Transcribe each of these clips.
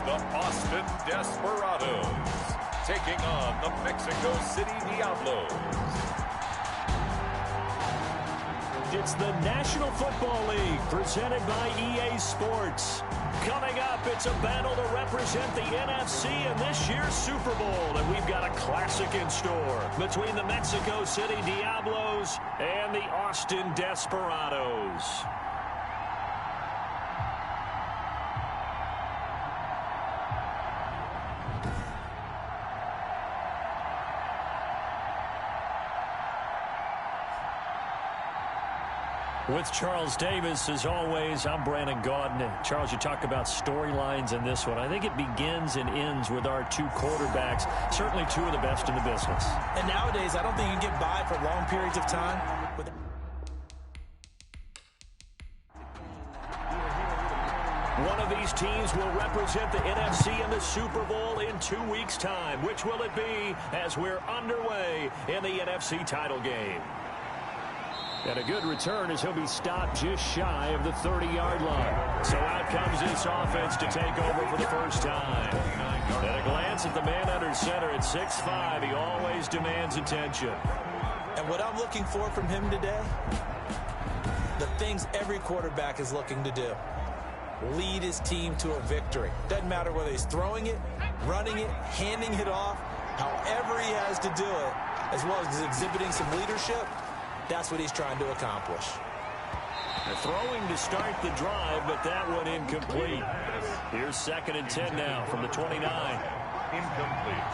the Austin Desperadoes, taking on the Mexico City Diablos. It's the National Football League presented by EA Sports. Coming up, it's a battle to represent the NFC in this year's Super Bowl. And we've got a classic in store between the Mexico City Diablos and the Austin Desperadoes. With Charles Davis, as always, I'm Brandon Gaudin. Charles, you talk about storylines in this one. I think it begins and ends with our two quarterbacks, certainly two of the best in the business. And nowadays, I don't think you can get by for long periods of time. One of these teams will represent the NFC in the Super Bowl in 2 weeks' time. Which will it be as we're underway in the NFC title game? And a good return as he'll be stopped just shy of the 30-yard line. So out comes this offense to take over for the first time. At a glance at the man under center at 6'5", he always demands attention. And what I'm looking for from him today, the things every quarterback is looking to do. Lead his team to a victory. Doesn't matter whether he's throwing it, running it, handing it off, however he has to do it, as well as exhibiting some leadership. That's what he's trying to accomplish. The throwing to start the drive, but that one incomplete. Here's 2nd and 10 now from the 29. Incomplete.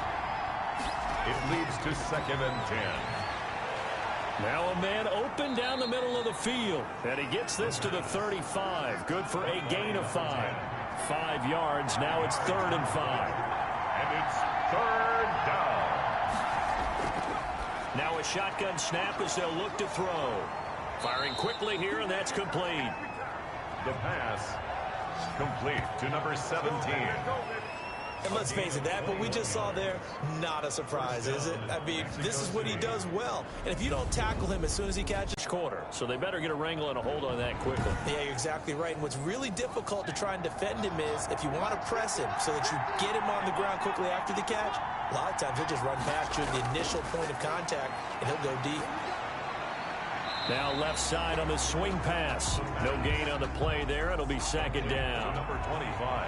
It leads to 2nd and 10. Now a man open down the middle of the field. And he gets this to the 35. Good for a gain of 5. 5 yards. Now it's 3rd and 5. And it's 3rd down. Now a shotgun snap as they'll look to throw. Firing quickly here, and that's complete. The pass complete to number 17. And let's face it, that what we just saw there, not a surprise, is it? I mean, this is what he does well. And if you don't tackle him as soon as he catches quarter, so they better get a wrangle and a hold on that quickly. Yeah, you're exactly right. And what's really difficult to try and defend him is if you want to press him so that you get him on the ground quickly after the catch, a lot of times he'll just run past you at the initial point of contact, and he'll go deep. Now left side on the swing pass. No gain on the play there. It'll be 2nd down. Number 25.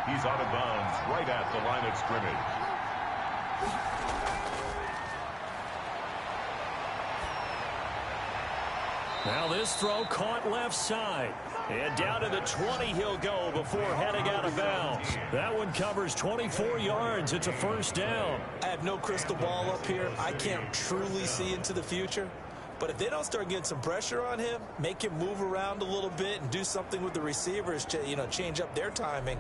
He's out of bounds right at the line of scrimmage. Now this throw caught left side. And down to the 20 he'll go before heading out of bounds. That one covers 24 yards. It's a 1st down. I have no crystal ball up here. I can't truly see into the future. But if they don't start getting some pressure on him, make him move around a little bit and do something with the receivers, change up their timing,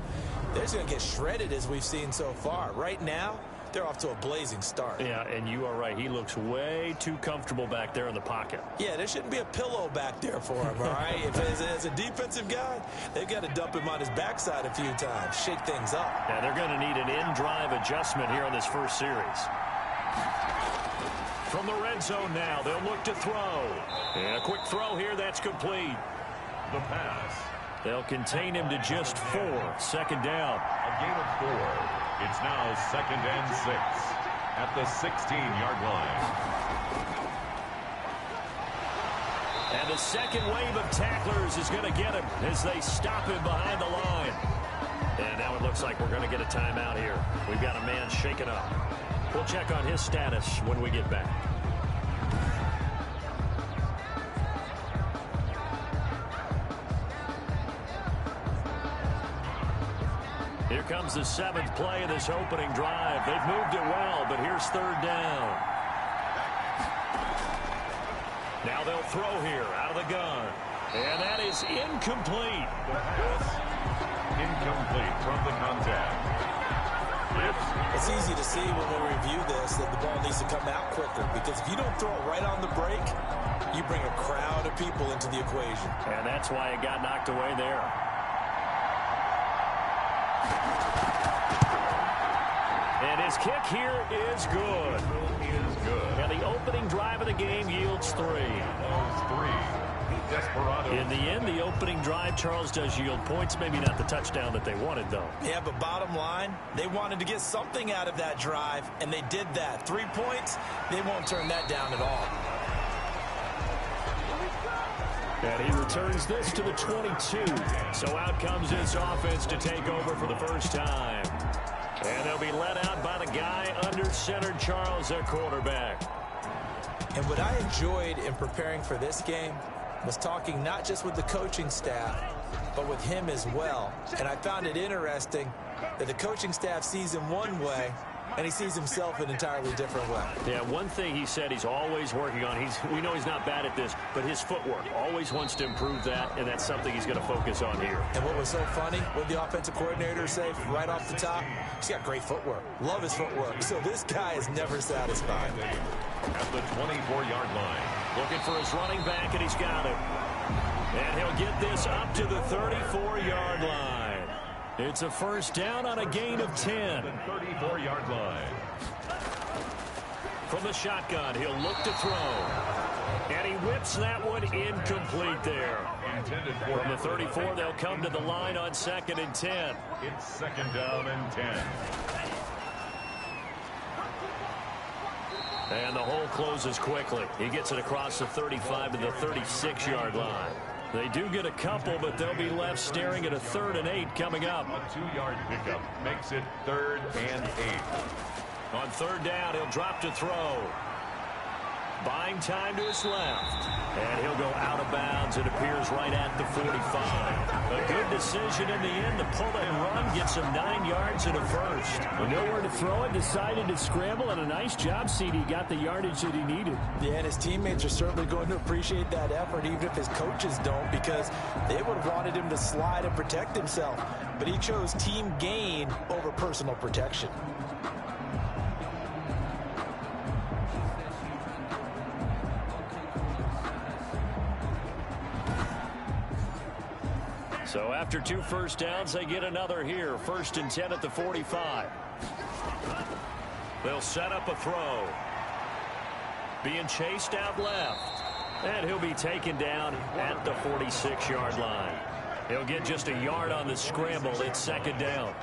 they're just going to get shredded as we've seen so far. Right now, they're off to a blazing start. Yeah, and you are right. He looks way too comfortable back there in the pocket. Yeah, there shouldn't be a pillow back there for him, all right? As a defensive guy, they've got to dump him on his backside a few times, shake things up. Yeah, they're going to need an in-drive adjustment here on this first series. From the red zone now, they'll look to throw. And a quick throw here, that's complete. The pass. They'll contain him to just 4. 2nd down. A gain of 4. It's now 2nd and 6 at the 16-yard line. And the second wave of tacklers is going to get him as they stop him behind the line. And now it looks like we're going to get a timeout here. We've got a man shaken up. We'll check on his status when we get back. Here comes the 7th play of this opening drive. They've moved it well, but here's 3rd down. Now they'll throw here out of the gun. And that is incomplete. The pass incomplete from the contact. It's easy to see when we review this that the ball needs to come out quicker, because if you don't throw it right on the break, you bring a crowd of people into the equation. And that's why it got knocked away there. And his kick here is good. And the opening drive of the game yields 3. Those 3. the Desperadoes. In the end, the opening drive, Charles, does yield points. Maybe not the touchdown that they wanted, though. Yeah, but bottom line, they wanted to get something out of that drive, and they did that. 3 points, they won't turn that down at all. And he returns this to the 22. So out comes this offense to take over for the first time. And they'll be let out by the guy under center, Charles, their quarterback. And what I enjoyed in preparing for this game was talking not just with the coaching staff, but with him as well. And I found it interesting that the coaching staff sees him one way, and he sees himself an entirely different way. Yeah, one thing he said he's always working on, we know he's not bad at this, but his footwork, always wants to improve that, and that's something he's going to focus on here. And what was so funny, what the offensive coordinator say right off the top, he's got great footwork. Love his footwork. So this guy is never satisfied. At the 24-yard line. Looking for his running back, and he's got it. And he'll get this up to the 34-yard line. It's a first down on a gain of 10. The 34-yard line. From the shotgun, he'll look to throw. And he whips that one incomplete there. From the 34, they'll come to the line on 2nd and 10. It's 2nd down and 10. And the hole closes quickly. He gets it across the 35 to the 36-yard line. They do get a couple, but they'll be left staring at a 3rd and 8 coming up. A 2-yard pickup makes it 3rd and 8. On 3rd down, he'll drop to throw. Buying time to his left. And he'll go out of bounds. It appears right at the 45. A good decision in the end to pull and run. Gets him 9 yards and a first. Nowhere to throw it. Decided to scramble. And a nice job, CD. Got the yardage that he needed. Yeah, and his teammates are certainly going to appreciate that effort, even if his coaches don't, because they would have wanted him to slide and protect himself. But he chose team gain over personal protection. So after 2 first downs, they get another here. 1st and 10 at the 45. They'll set up a throw. Being chased out left. And he'll be taken down at the 46-yard line. He'll get just a yard on the scramble. It's 2nd down.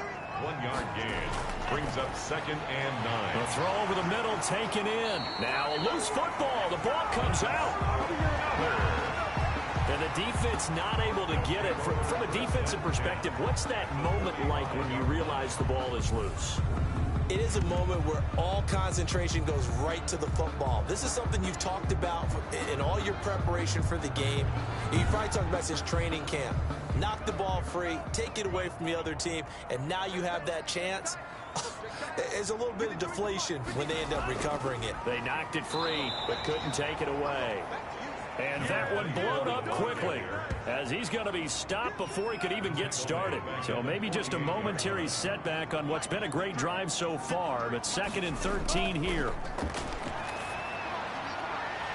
1-yard gain brings up 2nd and 9. A throw over the middle taken in. Now a loose football. The ball comes out. And the defense not able to get it. From a defensive perspective, what's that moment like when you realize the ball is loose? It is a moment where all concentration goes right to the football. This is something you've talked about in all your preparation for the game. You've probably talked about since training camp. Knock the ball free, take it away from the other team, and now you have that chance. There's a little bit of deflation when they end up recovering it. They knocked it free, but couldn't take it away. And that one blown up quickly as he's going to be stopped before he could even get started. So maybe just a momentary setback on what's been a great drive so far, but 2nd and 13 here.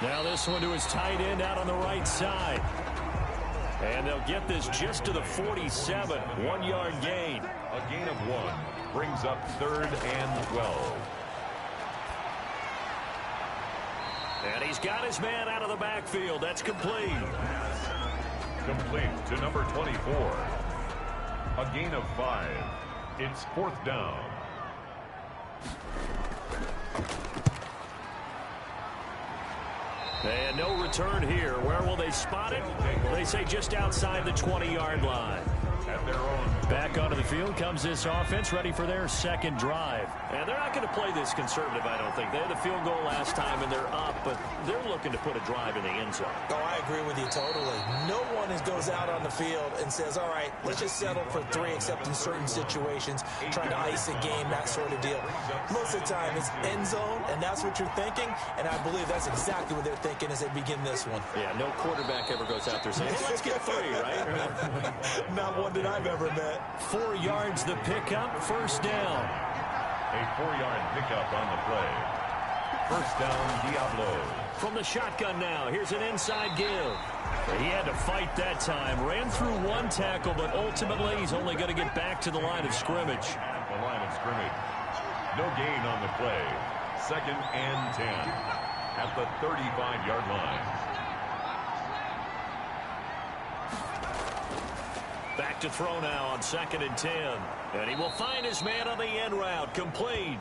Now this one to his tight end out on the right side. And they'll get this just to the 47, 1-yard gain. A gain of 1 brings up 3rd and 12. And he's got his man out of the backfield. That's complete. Complete to number 24. A gain of 5. It's 4th down. And no return here. Where will they spot it? They say just outside the 20-yard line. At their own. Back onto the field comes this offense, ready for their 2nd drive. And they're not going to play this conservative, I don't think. They had the field goal last time, and they're up, but they're looking to put a drive in the end zone. Oh, I agree with you totally. No one goes out on the field and says, all right, let's just settle for 3, except in certain situations, trying to ice a game, that sort of deal. Most of the time, it's end zone, and that's what you're thinking, and I believe that's exactly what they're thinking as they begin this one. Yeah, no quarterback ever goes out there saying, let's get 3, right? Not one that I've ever met. 4 yards the pickup, 1st down. A 4-yard pickup on the play. 1st down, Diablos. From the shotgun now, here's an inside give. He had to fight that time. Ran through 1 tackle, but ultimately he's only going to get back to the line of scrimmage. The line of scrimmage. No gain on the play. 2nd and 10. At the 35-yard line. Back to throw now on 2nd and 10. And he will find his man on the end route. Complete.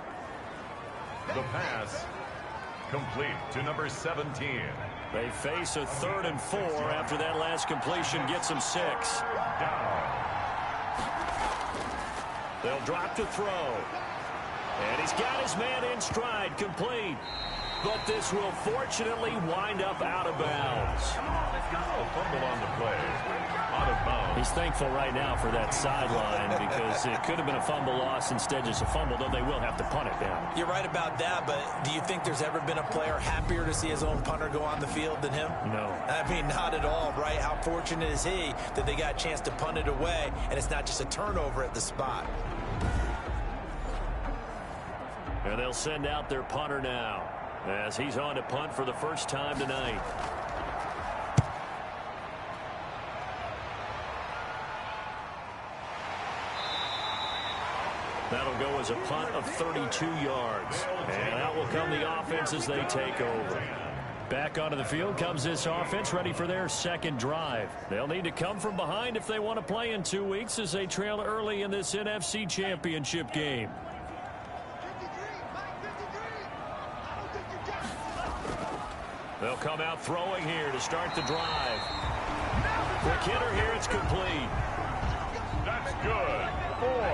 The pass complete to number 17. They face a 3rd and 4 after that last completion gets him 6. Down. They'll drop to throw. And he's got his man in stride. Complete. But this will fortunately wind up out of bounds. A fumble on the play. Out of bounds. He's thankful right now for that sideline because it could have been a fumble loss, instead just a fumble, though they will have to punt it down. You're right about that, but do you think there's ever been a player happier to see his own punter go on the field than him? No. I mean, not at all, right? How fortunate is he that they got a chance to punt it away, and it's not just a turnover at the spot. And they'll send out their punter now as he's on to punt for the first time tonight. That'll go as a punt of 32 yards. And out will come the offense as they take over. Back onto the field comes this offense, ready for their second drive. They'll need to come from behind if they want to play in 2 weeks as they trail early in this NFC Championship game. They'll come out throwing here to start the drive. Quick hitter here, it's complete. That's good.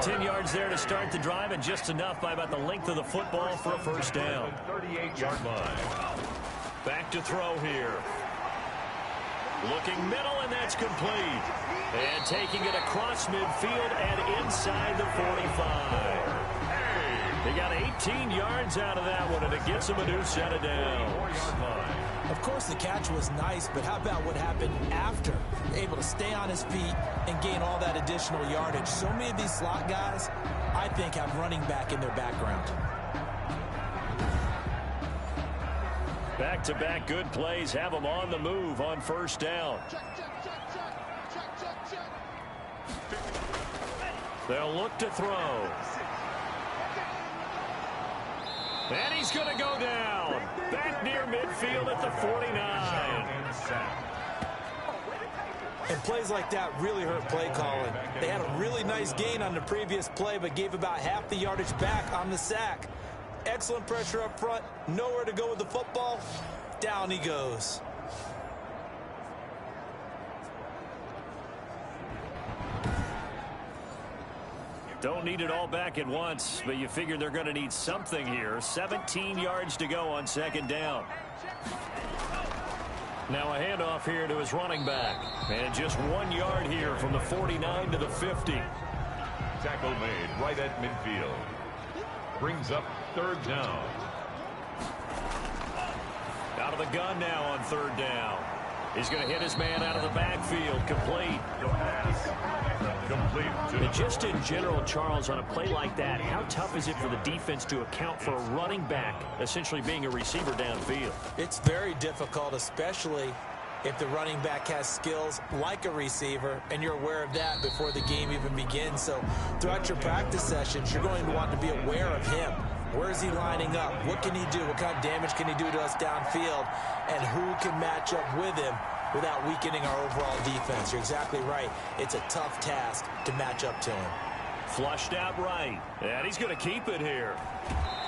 10 yards there to start the drive, and just enough by about the length of the football for a first down. 38-yard line. Back to throw here. Looking middle, and that's complete. And taking it across midfield and inside the 45. They got 18 yards out of that one, and it gets them a new set of downs. Of course, the catch was nice, but how about what happened after? Able to stay on his feet and gain all that additional yardage. So many of these slot guys, I think, have running back in their background. Back-to-back good plays have them on the move on first down. They'll look to throw. And he's going to go down. Back near midfield at the 49. And plays like that really hurt play calling. They had a really nice gain on the previous play, but gave about half the yardage back on the sack. Excellent pressure up front. Nowhere to go with the football. Down he goes. Don't need it all back at once, but you figure they're going to need something here. 17 yards to go on second down. Now a handoff here to his running back. And just 1 yard here from the 49 to the 50. Tackle made right at midfield. Brings up third down. Out of the gun now on third down. He's going to hit his man out of the backfield. Complete. The pass. Complete to And just in general, Charles, on a play like that, how tough is it for the defense to account for a running back essentially being a receiver downfield? It's very difficult, especially if the running back has skills like a receiver, and you're aware of that before the game even begins. So throughout your practice sessions, you're going to want to be aware of him. Where is he lining up? What can he do? What kind of damage can he do to us downfield? And who can match up with him without weakening our overall defense? You're exactly right. It's a tough task to match up to him. Flushed out right. And he's going to keep it here.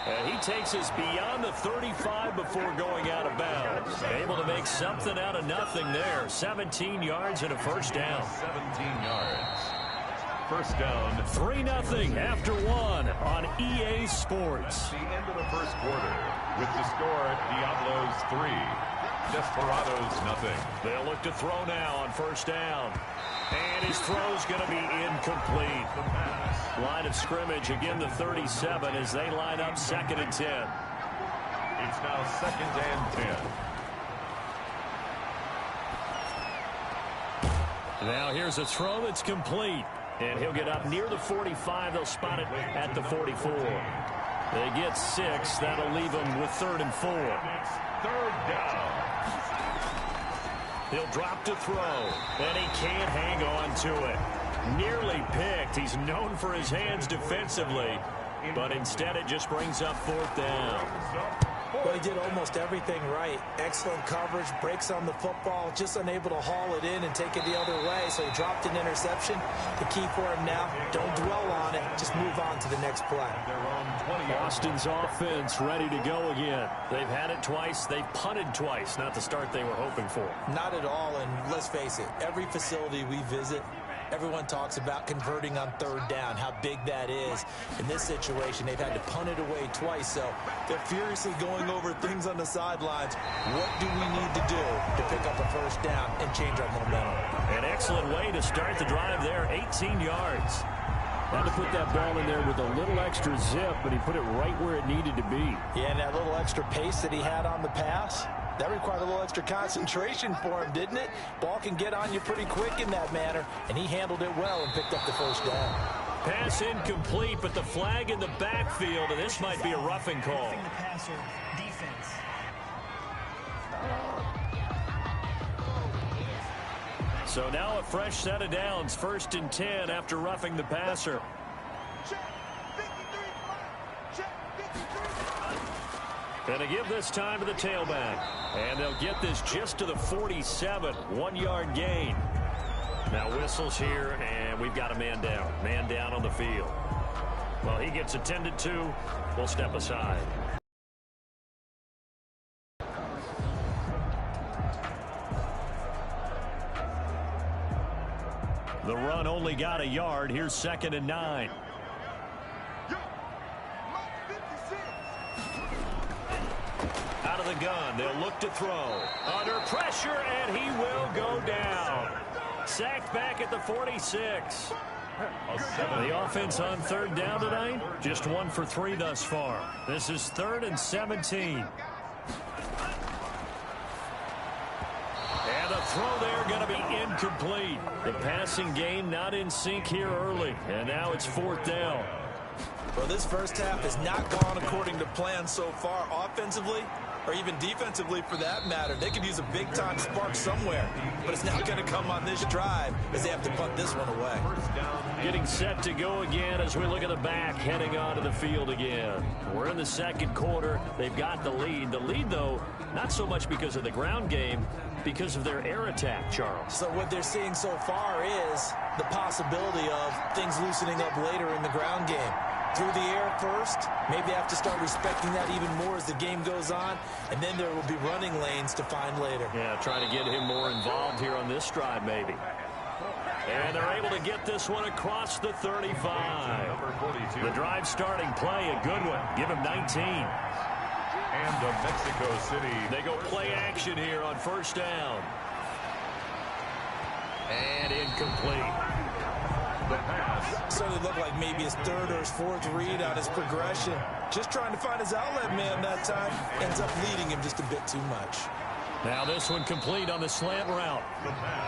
And he takes us beyond the 35 before going out of bounds. Able to make something out of nothing there. 17 yards and a first down. 17 yards. First down. 3-0 after one on EA Sports. The end of the first quarter with the score Diablos 3, Desperadoes 0. They'll look to throw now on first down. And his throw's going to be incomplete. The pass. Line of scrimmage again the 37 as they line up 2nd and 10. It's now 2nd and 10. Now here's a throw that's complete. And he'll get up near the 45. They'll spot it at the 44. They get 6. That'll leave them with 3rd and 4. It's third down. He'll drop to throw. And he can't hang on to it. Nearly picked. He's known for his hands defensively. But instead it just brings up 4th down. Well, he did almost everything right. Excellent coverage, breaks on the football, just unable to haul it in and take it the other way, so he dropped an interception. The key for him now, don't dwell on it, just move on to the next play. Boston's offense ready to go again. They've had it twice, they've punted twice, not the start they were hoping for. Not at all, and let's face it, every facility we visit, everyone talks about converting on third down, how big that is. In this situation, they've had to punt it away twice, so they're furiously going over things on the sidelines. What do we need to do to pick up a first down and change our momentum? An excellent way to start the drive there, 18 yards. Had to put that ball in there with a little extra zip, but he put it right where it needed to be. Yeah, and that little extra pace that he had on the pass, that required a little extra concentration for him, didn't it? Ball can get on you pretty quick in that manner, and he handled it well and picked up the first down. Pass incomplete, but the flag in the backfield, and this might be a roughing call. So now a fresh set of downs, 1st and 10 after roughing the passer. Gonna give this time to the tailback. And they'll get this just to the 47. 1-yard gain. Now whistles here, and we've got a man down. Man down on the field. Well, he gets attended to. We'll step aside. The run only got a yard. Here's 2nd and 9. Out of the gun, they'll look to throw. Under pressure, and he will go down. Sacked back at the 46. The offense on 3rd down tonight, just 1 for 3 thus far. This is 3rd and 17. And the throw there going to be incomplete. The passing game not in sync here early, and now it's 4th down. Well, this first half has not gone according to plan so far offensively, or even defensively for that matter. They could use a big-time spark somewhere, but it's not going to come on this drive as they have to punt this one away. Getting set to go again as we look at the back, heading onto the field again. We're in the 2nd quarter. They've got the lead. The lead, though, not so much because of the ground game, because of their air attack, Charles. So what they're seeing so far is the possibility of things loosening up later in the ground game. Through the air first, maybe have to start respecting that even more as the game goes on, and then there will be running lanes to find later. Yeah, try to get him more involved here on this drive maybe. And they're able to get this one across the 35. The drive starting play, a good one. Give him 19. And the Mexico City. They go play action here on 1st down. And incomplete. The pass. Certainly looked like maybe his 3rd or his 4th read on his progression. Just trying to find his outlet man that time. Ends up leading him just a bit too much. Now this one complete on the slant route.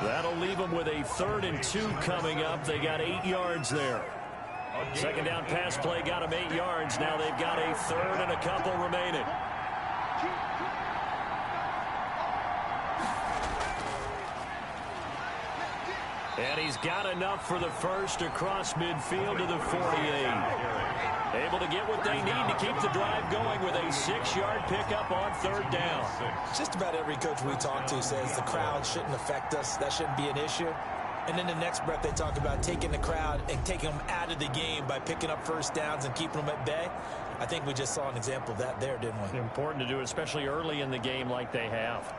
That'll leave them with a 3rd and 2 coming up. They got 8 yards there. 2nd down pass play got them 8 yards. Now they've got a 3rd and a couple remaining. And he's got enough for the first across midfield to the 48. Able to get what they need to keep the drive going with a 6-yard pickup on 3rd down. Just about every coach we talk to says the crowd shouldn't affect us. That shouldn't be an issue. And then the next breath they talk about taking the crowd and taking them out of the game by picking up first downs and keeping them at bay. I think we just saw an example of that there, didn't we? Important to do, especially early in the game like they have.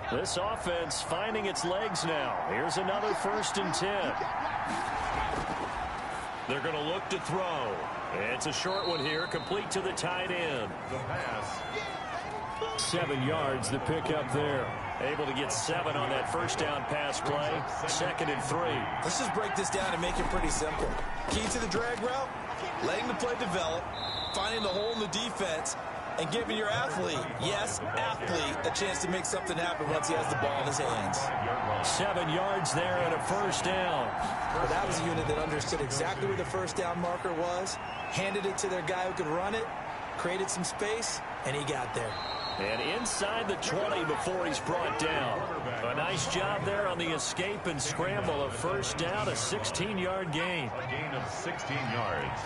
This offense finding its legs now. Here's another 1st and 10. They're going to look to throw. It's a short one here, complete to the tight end. The pass. 7 yards, the pickup there. Able to get 7 on that 1st down pass play. 2nd and 3. Let's just break this down and make it pretty simple. Key to the drag route, letting the play develop, finding the hole in the defense, and giving your athlete, yes, athlete, a chance to make something happen once he has the ball in his hands. 7 yards there and a 1st down. Well, that was a unit that understood exactly where the 1st down marker was, handed it to their guy who could run it, created some space, and he got there. And inside the 20 before he's brought down. A nice job there on the escape and scramble. A first down, a 16-yard gain. A gain of 16 yards.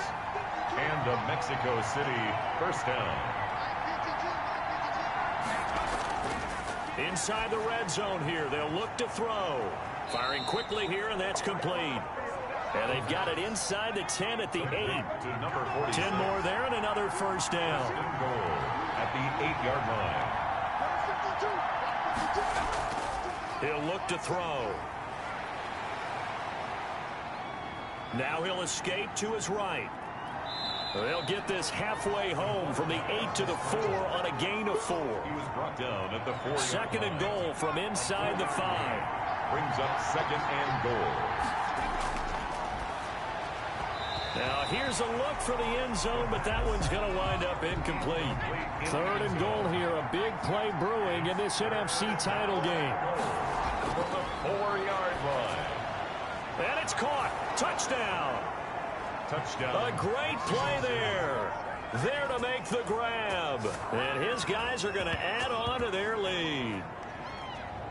And a Mexico City first down. Inside the red zone here. They'll look to throw. Firing quickly here, and that's complete. And they've got it inside the 10 at the 8. To number 46. 10 more there and another first down. Goal at the 8-yard line. He'll look to throw. Now he'll escape to his right. They'll get this halfway home from the 8 to the 4 on a gain of 4. He was brought down at the 4. Second and goal from inside the 5. Brings up second and goal. Now, here's a look for the end zone, but that one's going to wind up incomplete. Third and goal here, a big play brewing in this NFC title game. From the 4-yard line. And it's caught. Touchdown. Touchdown. A great play there. There to make the grab. And his guys are going to add on to their lead.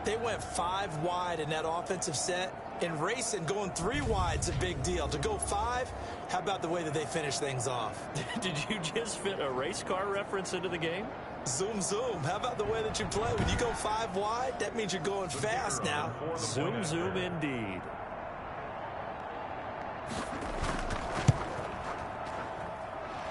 They went 5 wide in that offensive set. In racing, going 3 wide's a big deal. To go 5, how about the way that they finish things off? Did you just fit a race car reference into the game? Zoom, zoom. How about the way that you play? When you go 5 wide, that means you're going fast now. Zoom, zoom indeed.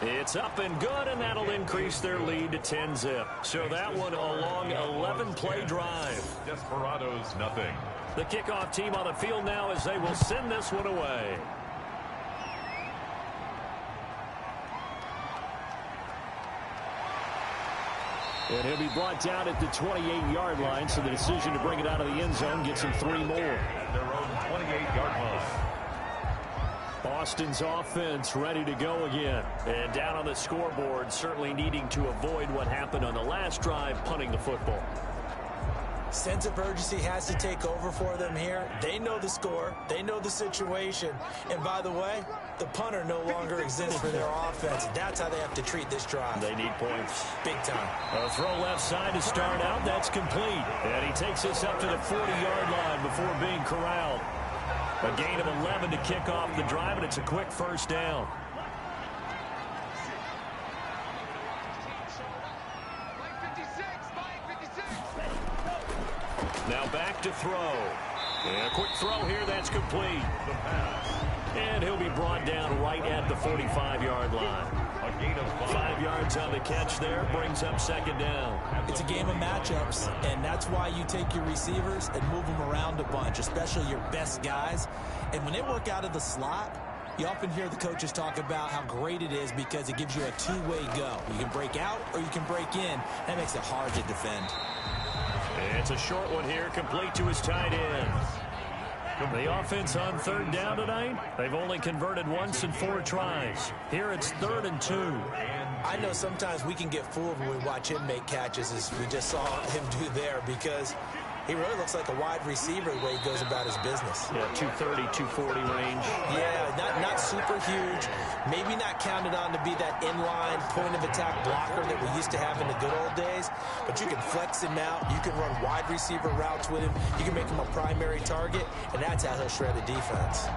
It's up and good, and that'll increase their lead to 10-zip. So that one a long 11-play drive. Desperadoes, nothing. The kickoff team on the field now as they will send this one away. And he'll be brought down at the 28-yard line, so the decision to bring it out of the end zone gets him 3 more. At their own 28-yard line. Boston's offense ready to go again. And down on the scoreboard, certainly needing to avoid what happened on the last drive, punting the football. Sense of urgency has to take over for them here. They know the score. They know the situation. And by the way, the punter no longer exists for their offense. That's how they have to treat this drive. They need points. Big time. A throw left side to start out. That's complete. And he takes us up to the 40-yard line before being corralled. A gain of 11 to kick off the drive, and it's a quick first down. Now back to throw. And a quick throw here, that's complete. The pass. And he'll be brought down right at the 45-yard line. A gain of 5 yards on the catch there, brings up second down. It's a game of matchups, and that's why you take your receivers and move them around a bunch, especially your best guys. And when they work out of the slot, you often hear the coaches talk about how great it is because it gives you a two-way go. You can break out or you can break in. That makes it hard to defend. It's a short one here, complete to his tight end. The offense on third down tonight, they've only converted once in 4 tries. Here it's 3rd and 2. I know sometimes we can get fooled when we watch him make catches, as we just saw him do there, because he really looks like a wide receiver the way he goes about his business. Yeah, 230, 240 range. Yeah, not super huge. Maybe not counted on to be that inline point-of-attack blocker that we used to have in the good old days. But you can flex him out. You can run wide receiver routes with him. You can make him a primary target, and that's how he'll shred a defense.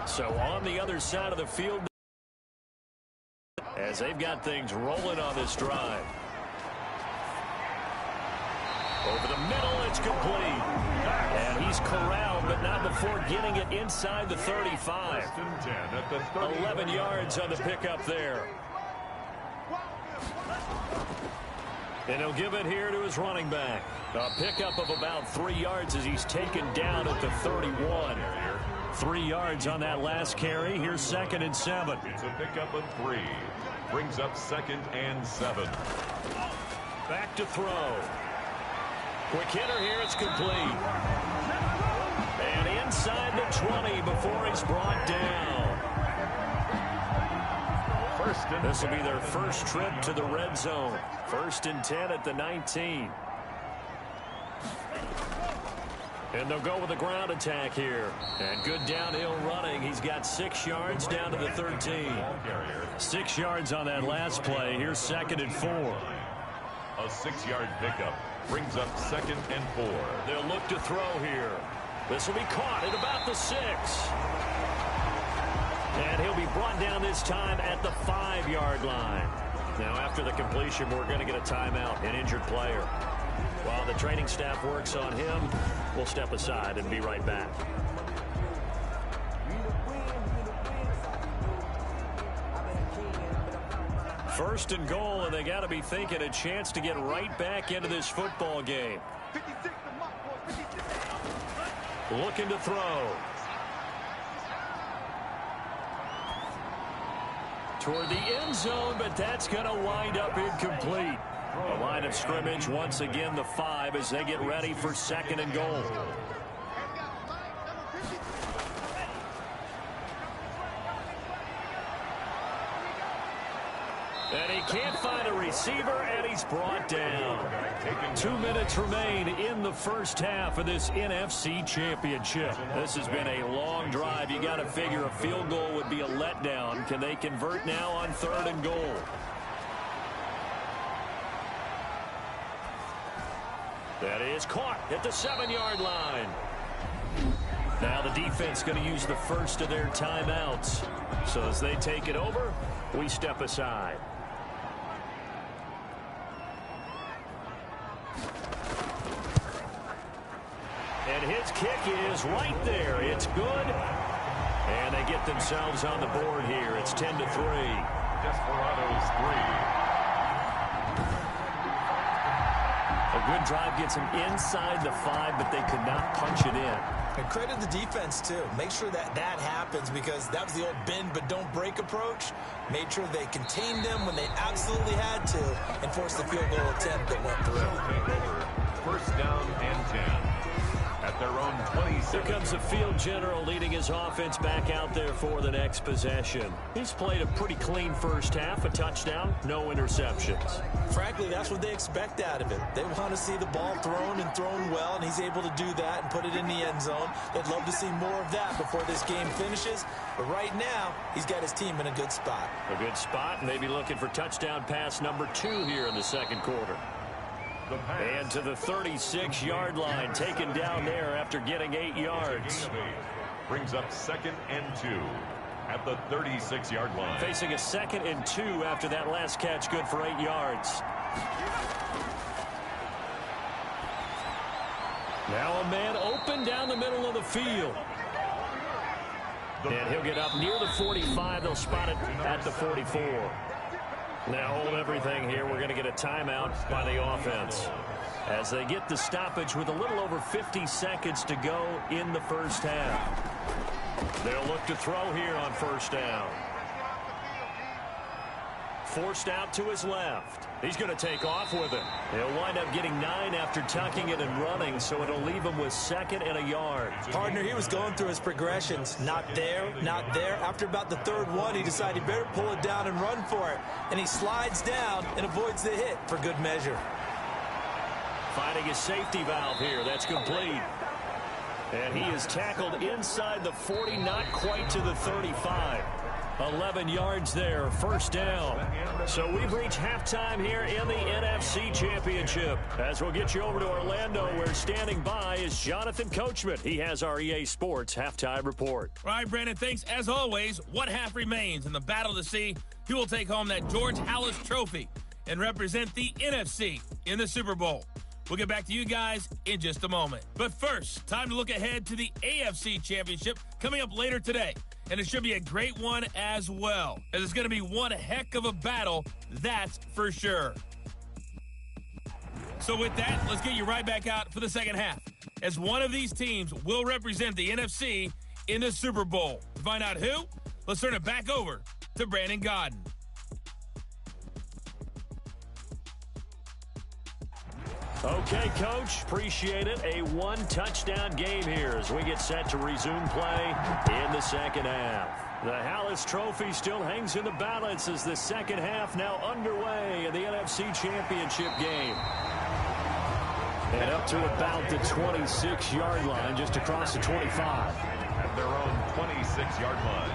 So on the other side of the field, as they've got things rolling on this drive. Over the middle, it's complete. And he's corralled, but not before getting it inside the 35. 11 yards on the pickup there. And he'll give it here to his running back. A pickup of about 3 yards as he's taken down at the 31. 3 yards on that last carry. Here's 2nd and 7. It's a pickup of 3. Brings up 2nd and 7. Back to throw. Quick hitter here. It's complete. And inside the 20 before he's brought down. This will be their first trip to the red zone. 1st and 10 at the 19. And they'll go with a ground attack here. And good downhill running. He's got 6 yards down to the 13. 6 yards on that last play. Here's 2nd and 4. A 6-yard pickup brings up 2nd and 4. They'll look to throw here. This will be caught at about the 6. And he'll be brought down this time at the 5-yard line. Now, after the completion, we're going to get a timeout, an injured player. While the training staff works on him, we'll step aside and be right back. First and goal, and they got to be thinking a chance to get right back into this football game. Looking to throw. Toward the end zone, but that's going to wind up incomplete. The line of scrimmage, once again, the 5 as they get ready for 2nd and goal. And he can't find a receiver, and he's brought down. 2 minutes remain in the first half of this NFC Championship. This has been a long drive. You got to figure a field goal would be a letdown. Can they convert now on 3rd and goal? That is caught at the 7-yard line. Now the defense going to use the first of their timeouts. So as they take it over, we step aside. And his kick is right there. It's good. And they get themselves on the board here. It's 10-3. Desperadoes 3. A good drive gets them inside the 5, but they could not punch it in. And credit the defense, too. Make sure that happens, because that was the old bend but don't break approach. Made sure they contained them when they absolutely had to and forced the field goal attempt that went through. 1st down and 10. At their own 26. Here comes the field general leading his offense back out there for the next possession. He's played a pretty clean first half, a touchdown, no interceptions. Frankly, that's what they expect out of it. They want to see the ball thrown and thrown well, and he's able to do that and put it in the end zone. They'd love to see more of that before this game finishes. But right now, he's got his team in a good spot. A good spot, and maybe looking for touchdown pass number 2 here in the 2nd quarter. And to the 36-yard line, taken down there after getting 8 yards. Brings up 2nd and 2 at the 36-yard line. Facing a 2nd and 2 after that last catch, good for 8 yards. Now a man open down the middle of the field. And he'll get up near the 45. They'll spot it at the 44. Now hold everything here. We're going to get a timeout by the offense as they get the stoppage with a little over 50 seconds to go in the first half. They'll look to throw here on 1st down. Forced out to his left. He's going to take off with it. He'll wind up getting 9 after tucking it and running, so it'll leave him with 2nd and a yard. Partner, he was going through his progressions. Not there, not there. After about the 3rd one, he decided he better pull it down and run for it. And he slides down and avoids the hit for good measure. Finding his safety valve here. That's complete. And he is tackled inside the 40, not quite to the 35. 11 yards there, 1st down. So we've reached halftime here in the NFC Championship. As we'll get you over to Orlando, where standing by is Jonathan Coachman. He has our EA Sports halftime report. All right, Brandon, thanks. As always, one half remains in the battle to see who will take home that George Halas trophy and represent the NFC in the Super Bowl. We'll get back to you guys in just a moment. But first, time to look ahead to the AFC Championship coming up later today. And it should be a great one as well, as it's going to be one heck of a battle, that's for sure. So with that, let's get you right back out for the second half, as one of these teams will represent the NFC in the Super Bowl. To find out who, let's turn it back over to Brandon Godden. Okay, Coach, appreciate it. A one-touchdown game here as we get set to resume play in the second half. The Hallis Trophy still hangs in the balance as the second half now underway in the NFC Championship game. And up to about the 26-yard line, just across the 25. At their own 26-yard line.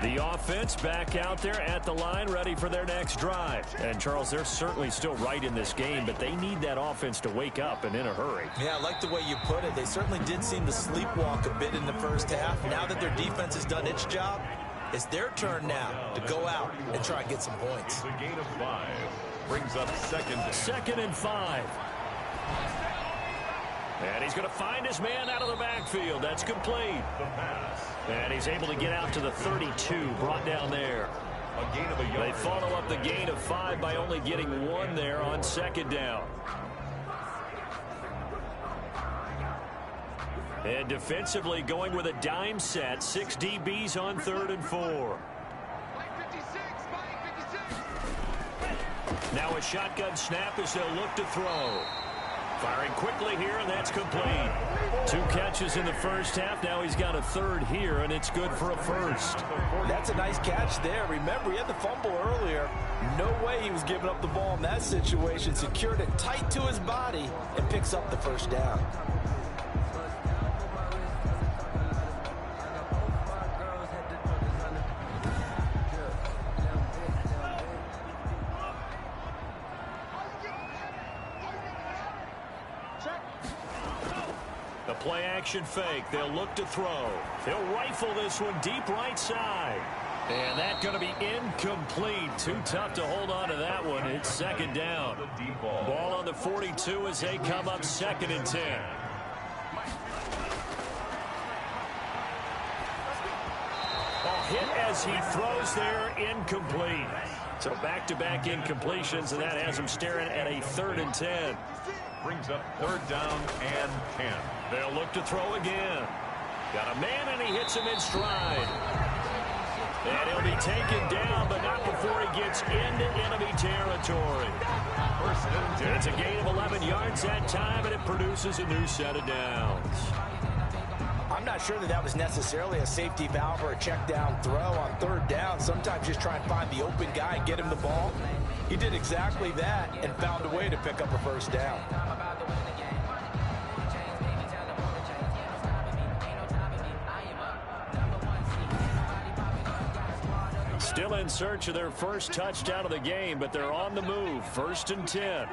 The offense back out there at the line, ready for their next drive. And, Charles, they're certainly still right in this game, but they need that offense to wake up and in a hurry. Yeah, I like the way you put it. They certainly did seem to sleepwalk a bit in the first half. Now that their defense has done its job, it's their turn now to go out and try and get some points. It's a gain of 5. Brings up second and 5. And he's going to find his man out of the backfield. That's complete. The pass. And he's able to get out to the 32, brought down there. A gain of a yard. They follow up the gain of 5 by only getting 1 there on second down. And defensively going with a dime set, 6 DBs on 3rd and 4. Now a shotgun snap as they'll look to throw. Firing quickly here, and that's complete. 2 catches in the first half. Now he's got a 3rd here, and it's good for a 1st. That's a nice catch there. Remember, he had the fumble earlier. No way he was giving up the ball in that situation. Secured it tight to his body and picks up the 1st down. The play-action fake. They'll look to throw. They'll rifle this one deep right side. And that's going to be incomplete. Too tough to hold on to that one. It's second down. Ball on the 42 as they come up 2nd and 10. Hit as he throws there, incomplete. So back-to-back incompletions, and that has him staring at a 3rd and 10. Brings up 3rd down and 10. They'll look to throw again. Got a man, and he hits him in stride. And he'll be taken down, but not before he gets into enemy territory. It's a gain of 11 yards that time, and it produces a new set of downs. I'm not sure that was necessarily a safety valve or a check down throw on 3rd down. Sometimes just try and find the open guy and get him the ball. He did exactly that and found a way to pick up a 1st down. Still in search of their first touchdown of the game, but they're on the move. 1st and 10.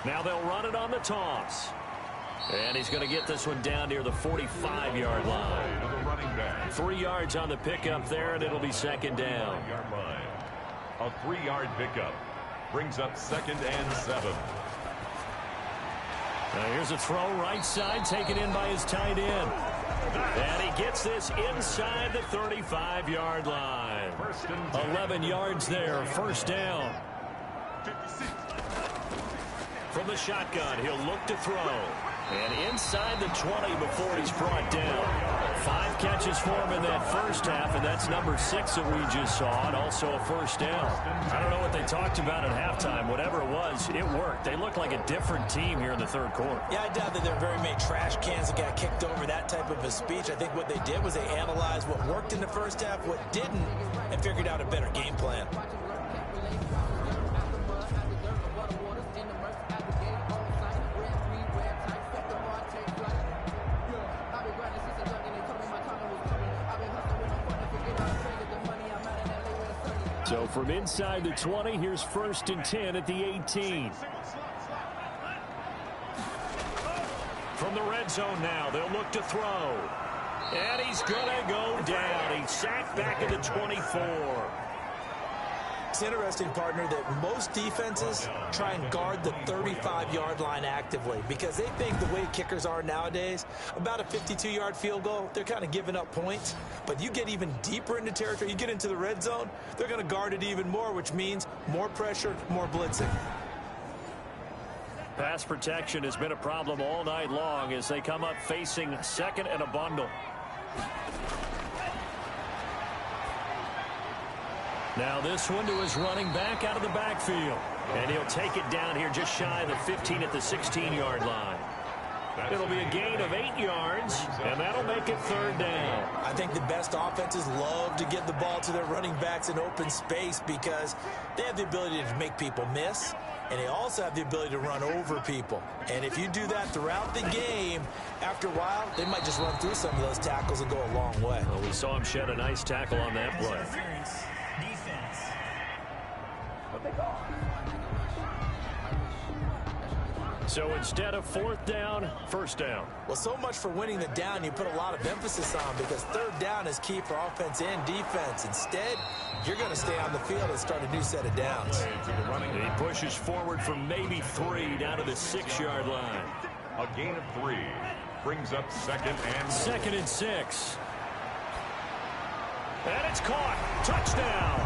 Now they'll run it on the toss. And he's going to get this one down near the 45-yard line. 3 yards on the pickup there, and it'll be 2nd down. A 3-yard pickup brings up 2nd and 7. Now here's a throw right side, taken in by his tight end. And he gets this inside the 35-yard line. 11 yards there, 1st down. From the shotgun, he'll look to throw. And inside the 20 before he's brought down. 5 catches for him in that first half, and that's number 6 that we just saw, and also a 1st down. I don't know what they talked about at halftime. Whatever it was, it worked. They look like a different team here in the 3rd quarter. Yeah, I doubt that there are very many trash cans that got kicked over, that type of a speech. I think what they did was they analyzed what worked in the first half, what didn't, and figured out a better game plan. So from inside the 20, here's 1st and 10 at the 18. From the red zone now, they'll look to throw. And he's going to go down. He's sacked back at the 24. It's interesting, partner, that most defenses try and guard the 35-yard line actively because they think the way kickers are nowadays, about a 52-yard field goal, they're kind of giving up points. But you get even deeper into territory, you get into the red zone, they're going to guard it even more, which means more pressure, more blitzing. pass protection has been a problem all night long as they come up facing second and a bundle. Now this one to his running back out of the backfield. And he'll take it down here just shy of the 15 at the 16-yard line. It'll be a gain of 8 yards, and that'll make it third down. I think the best offenses love to give the ball to their running backs in open space because they have the ability to make people miss, and they also have the ability to run over people. And if you do that throughout the game, after a while, they might just run through some of those tackles and go a long way. Well, we saw him shed a nice tackle on that play. Defense. So instead of fourth down, first down. Well, so much for winning the down you put a lot of emphasis on because third down is key for offense and defense. Instead, you're going to stay on the field and start a new set of downs. He pushes forward from maybe 3 down to the 6-yard line. A gain of 3 brings up second and 6. And it's caught. Touchdown.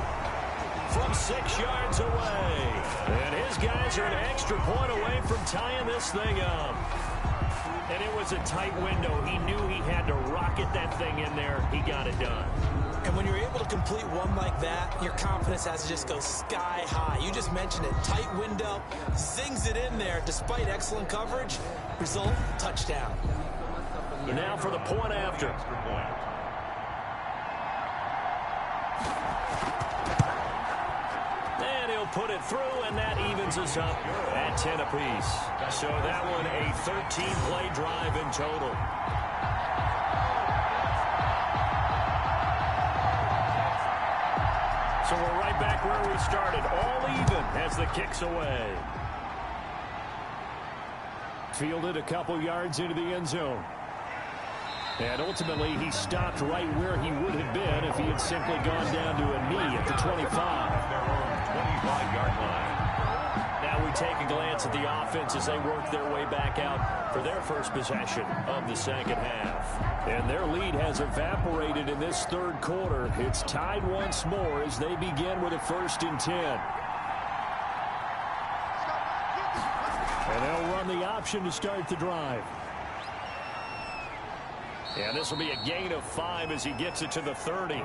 From 6 yards away. And his guys are an extra point away from tying this thing up. And it was a tight window. He knew he had to rocket that thing in there. He got it done. And when you're able to complete one like that, your confidence has to just go sky high. You just mentioned it. Tight window, zings it in there despite excellent coverage. Result, touchdown. Now for the point after. Put it through, and that evens us up at 10 apiece. So that one a 13-play drive in total. So we're right back where we started, all even as the kick's away. Fielded a couple yards into the end zone. And ultimately, he stopped right where he would have been if he had simply gone down to a knee at the 25. 25-yard line. Now we take a glance at the offense as they work their way back out for their first possession of the second half. And their lead has evaporated in this third quarter. It's tied once more as they begin with a 1st and 10. And they'll run the option to start the drive. And this will be a gain of 5 as he gets it to the 30.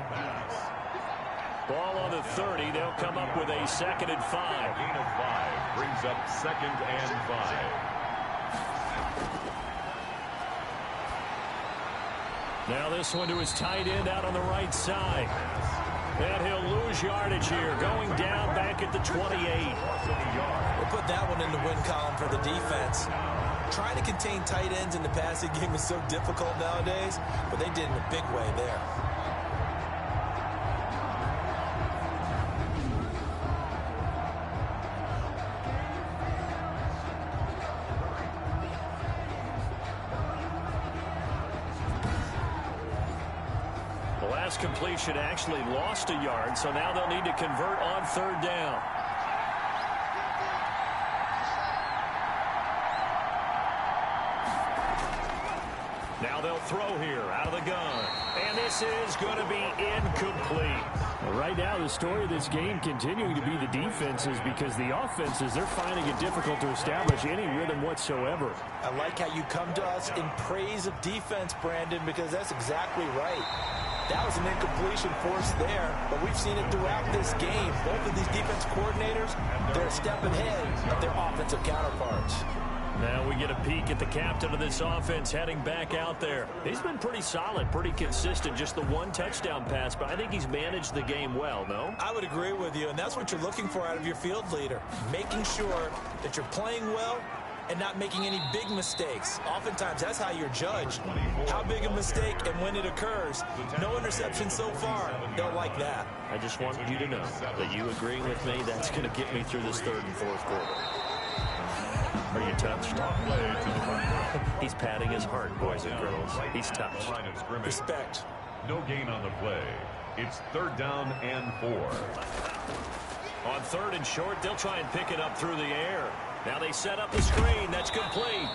Ball on the 30. They'll come up with a 2nd and 5. Gain of 5 brings up 2nd and 5. Now this one to his tight end out on the right side. And he'll lose yardage here, going down back at the 28. We'll put that one in the win column for the defense. Trying to contain tight ends in the passing game is so difficult nowadays, but they did in a big way there. The last completion actually lost a yard, so now they'll need to convert on 3rd down. Now they'll throw here out of the gun. And this is going to be incomplete. Right now, the story of this game continuing to be the defenses because the offenses, they're finding it difficult to establish any rhythm whatsoever. I like how you come to us in praise of defense, Brandon, because that's exactly right. That was an incompletion forced there, but we've seen it throughout this game. Both of these defense coordinators, they're a step ahead of their offensive counterparts. Now we get a peek at the captain of this offense heading back out there. He's been pretty solid, pretty consistent, just the 1 touchdown pass, but I think he's managed the game well, no? I would agree with you, and that's what you're looking for out of your field leader, making sure that you're playing well and not making any big mistakes. Oftentimes, that's how you're judged. How big a mistake and when it occurs. No interception so far. Don't like that. I just want you to know that you agreeing with me, that's going to get me through this 3rd and 4th quarter. Are you touched? He's patting his heart, boys and girls. He's touched. Respect. No gain on the play. It's 3rd down and 4. On 3rd and short, they'll try and pick it up through the air. Now they set up the screen. That's complete.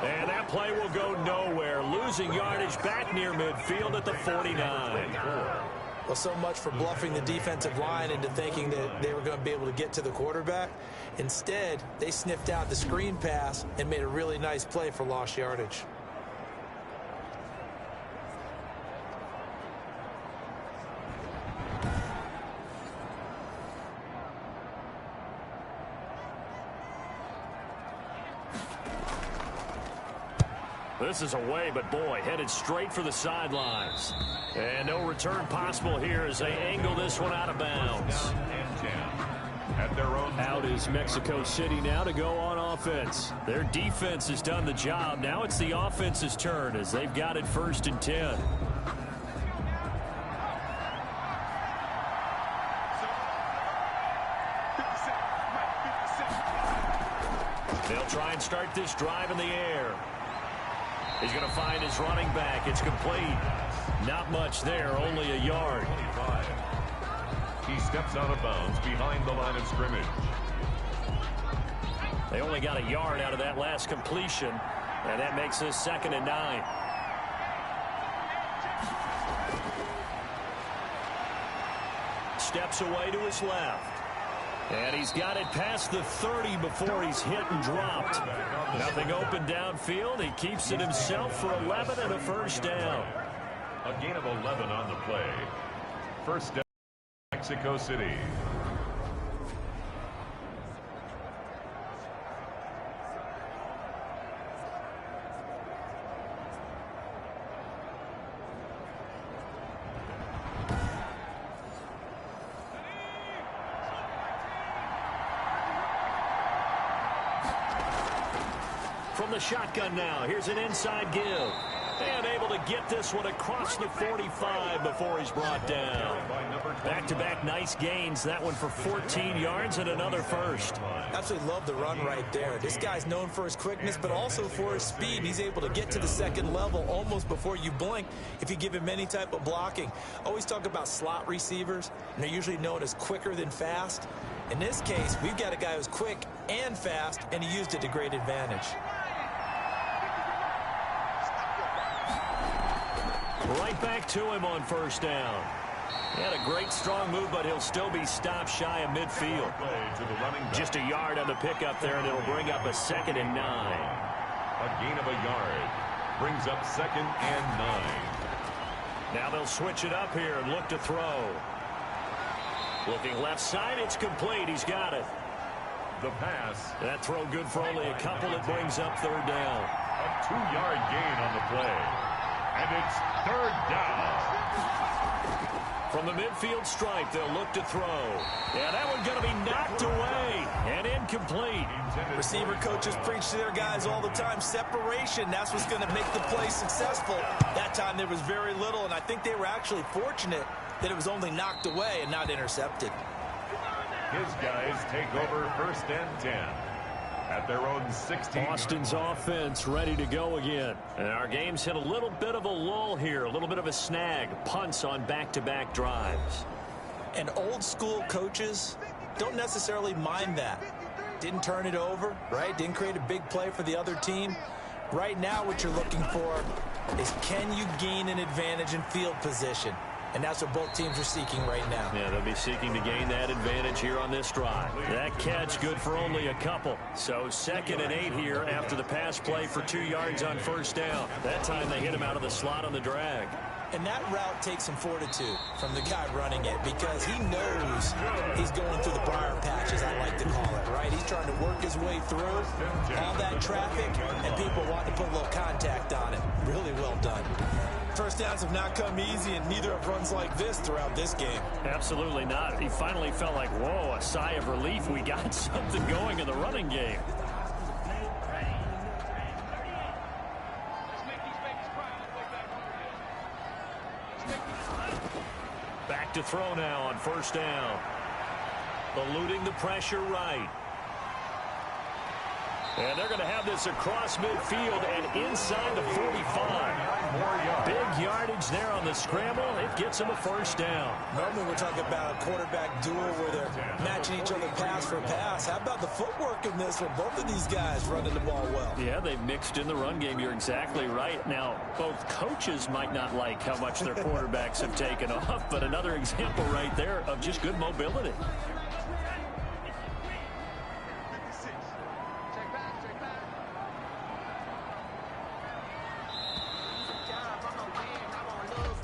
And that play will go nowhere. Losing yardage back near midfield at the 49. Well, so much for bluffing the defensive line into thinking that they were going to be able to get to the quarterback. Instead, they sniffed out the screen pass and made a really nice play for lost yardage. This is away, but boy, headed straight for the sidelines. And no return possible here as they angle this one out of bounds. At their own out is Mexico City now to go on offense. Their defense has done the job. Now it's the offense's turn as they've got it 1st and 10. They'll try and start this drive in the air. He's going to find his running back. It's complete. Not much there, only a yard. 25. He steps out of bounds behind the line of scrimmage. They only got a yard out of that last completion, and that makes this 2nd and 9. Steps away to his left. And he's got it past the 30 before he's hit and dropped. Nothing open downfield. He keeps it himself for 11 and a 1st down. A gain of 11 on the play. 1st down, Mexico City. From the shotgun now, here's an inside give. And able to get this one across the 45 before he's brought down. Back-to-back nice gains. That one for 14 yards and another 1st. Absolutely love the run right there. This guy's known for his quickness, but also for his speed. He's able to get to the 2nd level almost before you blink if you give him any type of blocking. Always talk about slot receivers, and they're usually known as quicker than fast. In this case, we've got a guy who's quick and fast, and he used it to great advantage. Right back to him on 1st down. He had a great strong move, but he'll still be stopped shy of midfield. Just a yard on the pickup there, and it'll bring up a 2nd and 9. A gain of a yard brings up 2nd and 9. Now they'll switch it up here and look to throw. Looking left side, it's complete. He's got it. The pass. That throw good for only a couple. It brings up 3rd down. A 2-yard gain on the play. And it's 3rd down. From the midfield stripe, they'll look to throw. Yeah, that one's going to be knocked away and incomplete. Receiver coaches preach to their guys all the time. Separation, that's what's going to make the play successful. That time there was very little, and I think they were actually fortunate that it was only knocked away and not intercepted. His guys take over 1st and 10. At their own 16. Austin's offense ready to go again. And our game's hit a little bit of a lull here, a little bit of a snag. Punts on back-to-back drives. And old school coaches don't necessarily mind that. Didn't turn it over, right? Didn't create a big play for the other team. Right now what you're looking for is, can you gain an advantage in field position? And that's what both teams are seeking right now. Yeah, they'll be seeking to gain that advantage here on this drive. That catch good for only a couple. So 2nd and 8 here after the pass play for 2 yards on 1st down. That time they hit him out of the slot on the drag. And that route takes some fortitude from the guy running it, because he knows he's going through the briar patch, as I like to call it, right? He's trying to work his way through all that traffic, and people want to put a little contact on it. Really well done. 1st downs have not come easy, and neither have runs like this throughout this game. Absolutely not. He finally felt like, whoa, a sigh of relief. We got something going in the running game. Back to throw now on 1st down. Eluding the pressure right. And they're going to have this across midfield and inside the 45. Big yardage there on the scramble. It gets them a first down. Normally we're talking about a quarterback duel where they're matching each other pass for pass. How about the footwork in this one? Both of these guys running the ball well. Yeah, they've mixed in the run game. You're exactly right. Now, both coaches might not like how much their quarterbacks have taken off, but another example right there of just good mobility.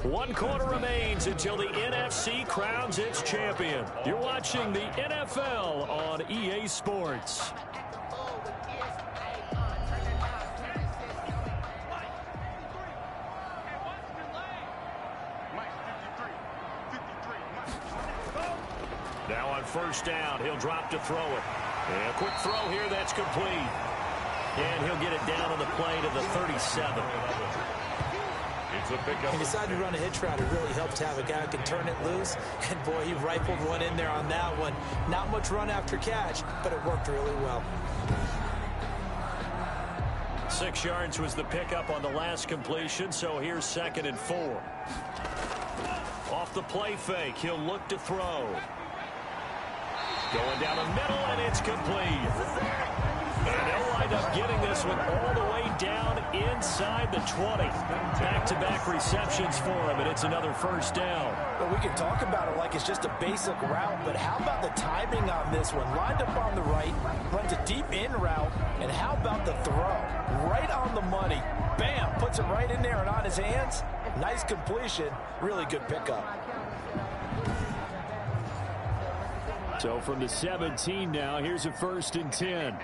One quarter remains until the NFC crowns its champion. You're watching the NFL on EA Sports. Now on first down, he'll drop to throw it. And a quick throw here, that's complete. And he'll get it down on the play to the 37. He decided to run a hitch route. It really helped to have a guy who can turn it loose. And, boy, he rifled one in there on that one. Not much run after catch, but it worked really well. 6 yards was the pickup on the last completion, so here's 2nd and 4. Off the play fake, he'll look to throw. Going down the middle, and it's complete. And they'll wind up getting this one all the way down inside the 20. Back-to-back receptions for him, and it's another first down. Well, we can talk about it like it's just a basic route, but how about the timing on this one? Lined up on the right, runs a deep in route, and how about the throw? Right on the money. Bam! Puts it right in there and on his hands. Nice completion. Really good pickup. So from the 17 now, here's a 1st and 10.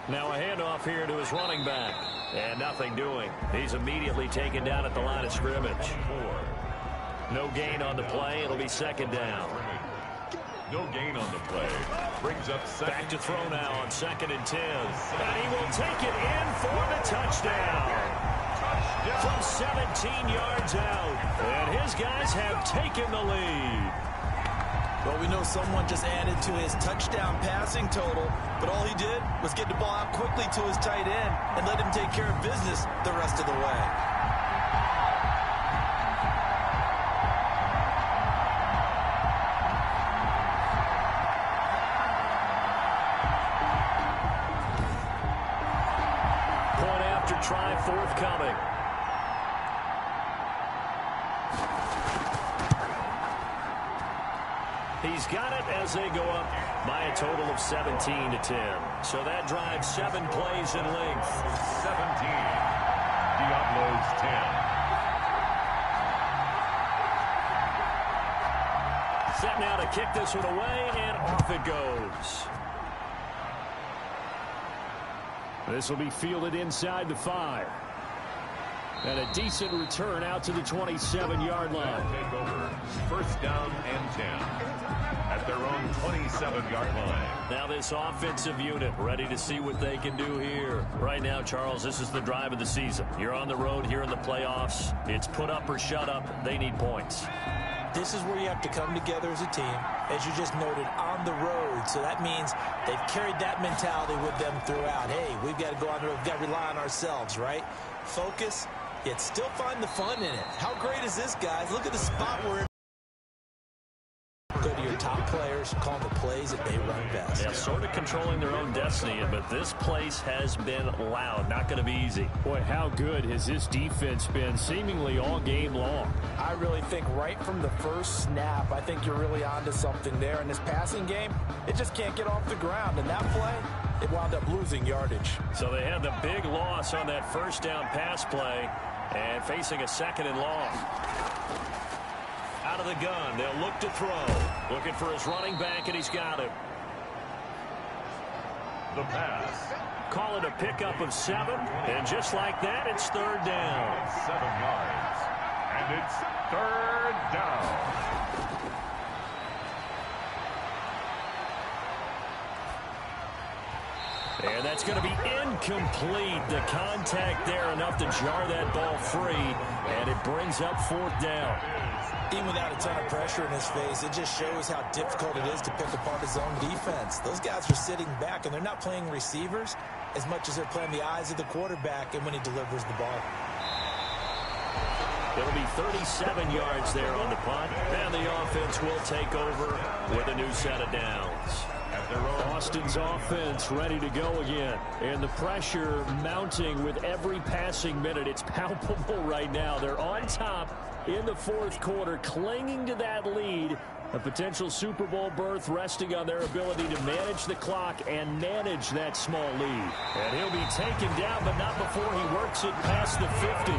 Now a handoff here to his running back. And nothing doing. He's immediately taken down at the line of scrimmage. No gain on the play. It'll be 2nd down. No gain on the play. Brings up second. Back to throw now on 2nd and 10. And he will take it in for the touchdown. From 17 yards out. And his guys have taken the lead. Well, we know someone just added to his touchdown passing total, but all he did was get the ball out quickly to his tight end and let him take care of business the rest of the way. Point after try forthcoming. He's got it as they go up by a total of 17 to 10. So that drives 7 plays in length. 17. Diablos 10. Set now to kick this one away, and off it goes. This will be fielded inside the 5. And a decent return out to the 27-yard line. Take over. 1st down and 10. At their own 27-yard line. Now this offensive unit ready to see what they can do here. Right now, Charles, this is the drive of the season. You're on the road here in the playoffs. It's put up or shut up. They need points. This is where you have to come together as a team, as you just noted, on the road. So that means they've carried that mentality with them throughout. Hey, we've got to go on the road. We've got to rely on ourselves, right? Focus, yet still find the fun in it. How great is this, guys? Look at the spot we're in. Go to your top players, call the plays that they run best. Yeah, sort of controlling their own destiny, but this place has been loud. Not going to be easy. Boy, how good has this defense been seemingly all game long? I really think right from the first snap, I think you're really onto something there. In this passing game, it just can't get off the ground. And that play, it wound up losing yardage. So they had the big loss on that 1st down pass play and facing a 2nd and long. Out of the gun, they'll look to throw. Looking for his running back, and he's got him. The pass. Call it a pickup of 7, and just like that, it's 3rd down. 7 yards. And it's 3rd down. And that's going to be incomplete. The contact there enough to jar that ball free, and it brings up 4th down. Even without a ton of pressure in his face, it just shows how difficult it is to pick apart his own defense. Those guys are sitting back, and they're not playing receivers as much as they're playing the eyes of the quarterback and when he delivers the ball. It'll be 37 yards there on the punt, and the offense will take over with a new set of downs. Austin's offense ready to go again, and the pressure mounting with every passing minute. It's palpable right now. They're on top in the 4th quarter, clinging to that lead. A potential Super Bowl berth resting on their ability to manage the clock and manage that small lead. And he'll be taken down, but not before he works it past the 50.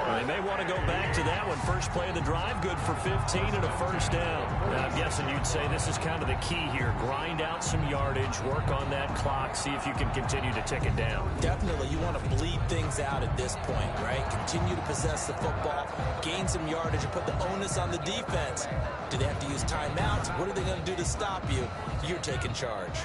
They may want to go back to that one. First play of the drive, good for 15 and a 1st down. Now, I'm guessing you'd say this is kind of the key here. Grind out some yardage, work on that clock, see if you can continue to tick it down. Definitely, you want to bleed things out at this point, right? Continue to possess the football, gain some yardage, and put the onus on the defense. Do they have to use timeouts? What are they going to do to stop you? You're taking charge.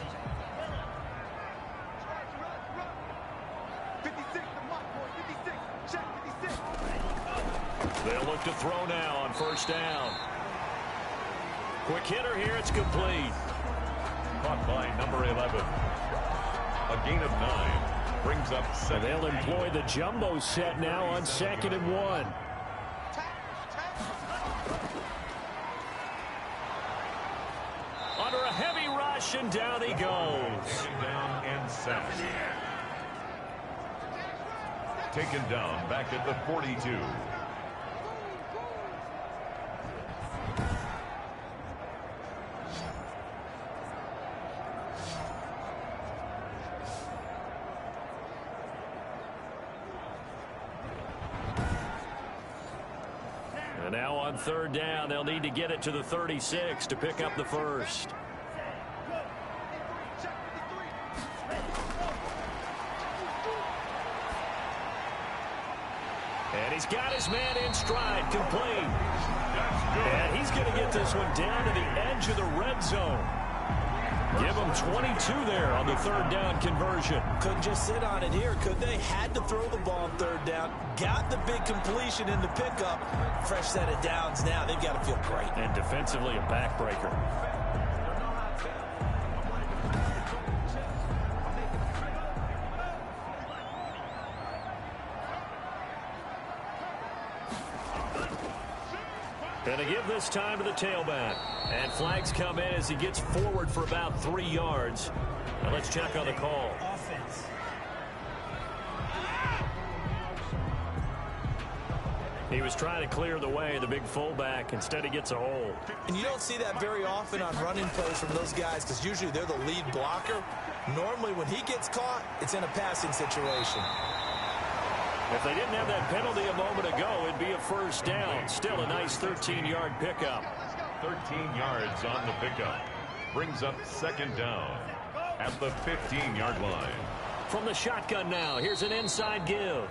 They'll look to throw now on 1st down. Quick hitter here. It's complete. Caught by number 11. A gain of 9. Brings up 7. They'll employ the jumbo set now on 2nd and 1. Under a heavy rush, and down he goes. Down and sacked. Taken down back at the 42. And now on 3rd down, they'll need to get it to the 36 to pick up the 1st. And he's got his man in stride, complete. And he's going to get this one down to the edge of the red zone. Give them 22 there on the 3rd down conversion. Couldn't just sit on it here, could they? Had to throw the ball on 3rd down. Got the big completion in the pickup. Fresh set of downs now. They've got to feel great. And defensively, a backbreaker. And to give this time to the tailback. And flags come in as he gets forward for about 3 yards. Now let's check on the call. Offense. He was trying to clear the way, the big fullback. Instead, he gets a hold. And you don't see that very often on running plays from those guys because usually they're the lead blocker. Normally, when he gets caught, it's in a passing situation. If they didn't have that penalty a moment ago, it'd be a 1st down. Still a nice 13-yard pickup. 13 yards on the pickup. Brings up 2nd down at the 15-yard line. From the shotgun now, here's an inside give.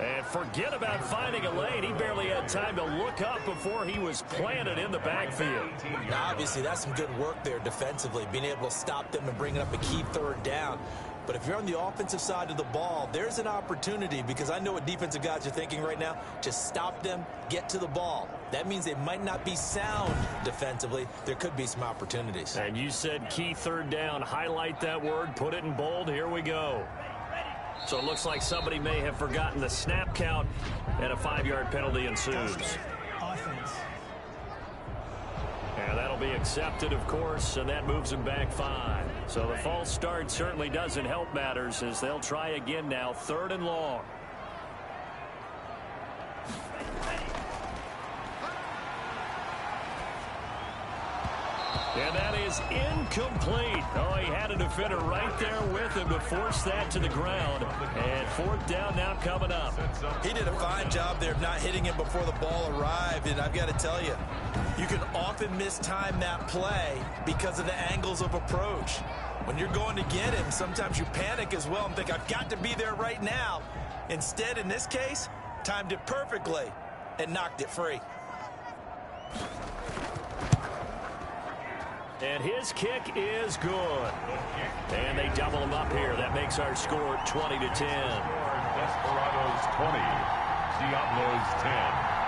And forget about finding a lane. He barely had time to look up before he was planted in the backfield. Now, obviously, that's some good work there defensively, being able to stop them and bring up a key 3rd down. But if you're on the offensive side of the ball, there's an opportunity because I know what defensive guys are thinking right now. Just stop them, get to the ball. That means they might not be sound defensively. There could be some opportunities. And you said key 3rd down. Highlight that word. Put it in bold. Here we go. So it looks like somebody may have forgotten the snap count, and a 5-yard penalty ensues. Offense. And that'll be accepted, of course, and that moves them back 5. So the false start certainly doesn't help matters as they'll try again now, 3rd and long. And that is incomplete. Oh, he had a defender right there with him to force that to the ground. And 4th down now coming up. He did a fine job there of not hitting him before the ball arrived. And I've got to tell you, you can often mistime that play because of the angles of approach. When you're going to get him, sometimes you panic as well and think, I've got to be there right now. Instead, in this case, timed it perfectly and knocked it free. And his kick is good. And they double him up here. That makes our score 20-10. Desperadoes 20, Diablos 10.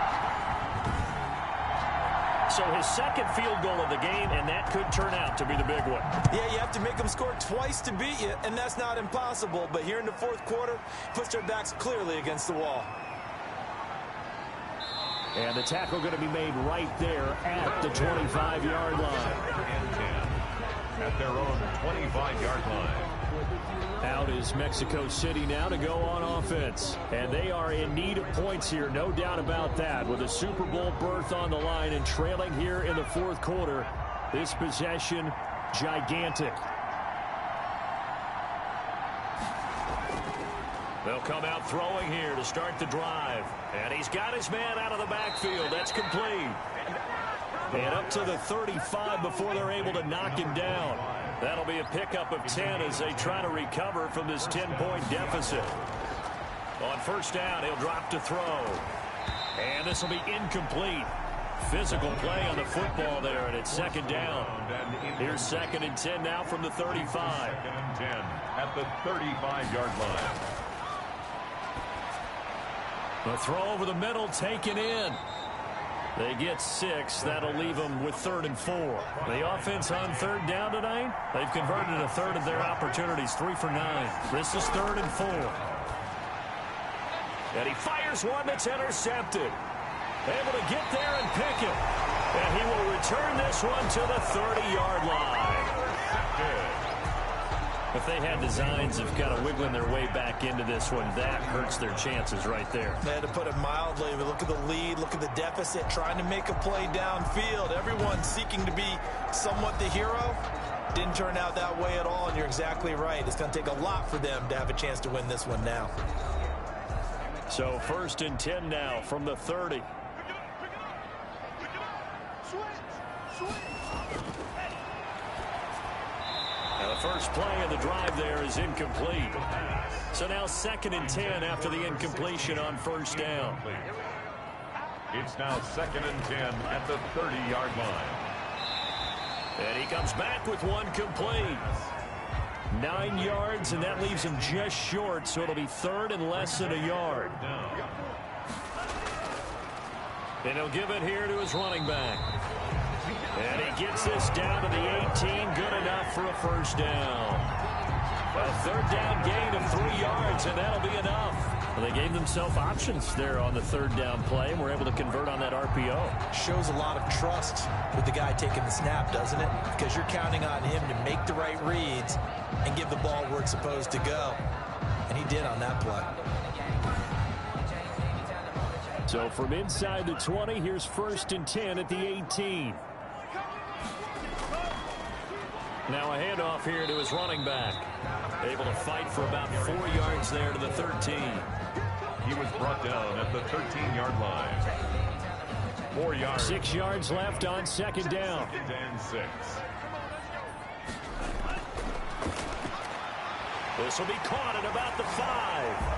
So his second field goal of the game, and that could turn out to be the big one. Yeah, you have to make them score twice to beat you, and that's not impossible. But here in the fourth quarter, puts their backs clearly against the wall. And the tackle going to be made right there at the 25-yard line. And 10 at their own 25-yard line. Out is Mexico City now to go on offense. And they are in need of points here, no doubt about that. With a Super Bowl berth on the line and trailing here in the fourth quarter, this possession gigantic. They'll come out throwing here to start the drive. And he's got his man out of the backfield. That's complete. And up to the 35 before they're able to knock him down. That'll be a pickup of 10 as they try to recover from this 10-point deficit. On first down, he'll drop to throw. And this will be incomplete. Physical play on the football there, and it's second down. Here's 2nd and 10 now from the 35. 2nd and 10 at the 35-yard line. The throw over the middle taken in. They get 6. That'll leave them with 3rd and 4. The offense on 3rd down tonight, they've converted a third of their opportunities, 3 for 9. This is 3rd and 4. And he fires one that's intercepted. Able to get there and pick it. And he will return this one to the 30-yard line. If they had designs of kind of wiggling their way back into this one, that hurts their chances right there. They had to put it mildly, but look at the lead, look at the deficit, trying to make a play downfield. Everyone seeking to be somewhat the hero. Didn't turn out that way at all, and you're exactly right. It's going to take a lot for them to have a chance to win this one now. So 1st and 10 now from the 30. Now the first play of the drive there is incomplete. So now 2nd and 10 after the incompletion on first down. It's now 2nd and 10 at the 30-yard line. And he comes back with one complete. 9 yards, and that leaves him just short, so it'll be 3rd and less than a yard. And he'll give it here to his running back. And he gets this down to the 18, good enough for a first down. A 3rd down gain of 3 yards, and that'll be enough. Well, they gave themselves options there on the 3rd down play, and were able to convert on that RPO. Shows a lot of trust with the guy taking the snap, doesn't it? Because you're counting on him to make the right reads and give the ball where it's supposed to go. And he did on that play. So from inside the 20, here's 1st and 10 at the 18. Now a handoff here to his running back. Able to fight for about 4 yards there to the 13. He was brought down at the 13-yard line. 4 yards. 6 yards left on 2nd down. 2nd and 6. This will be caught at about the 5.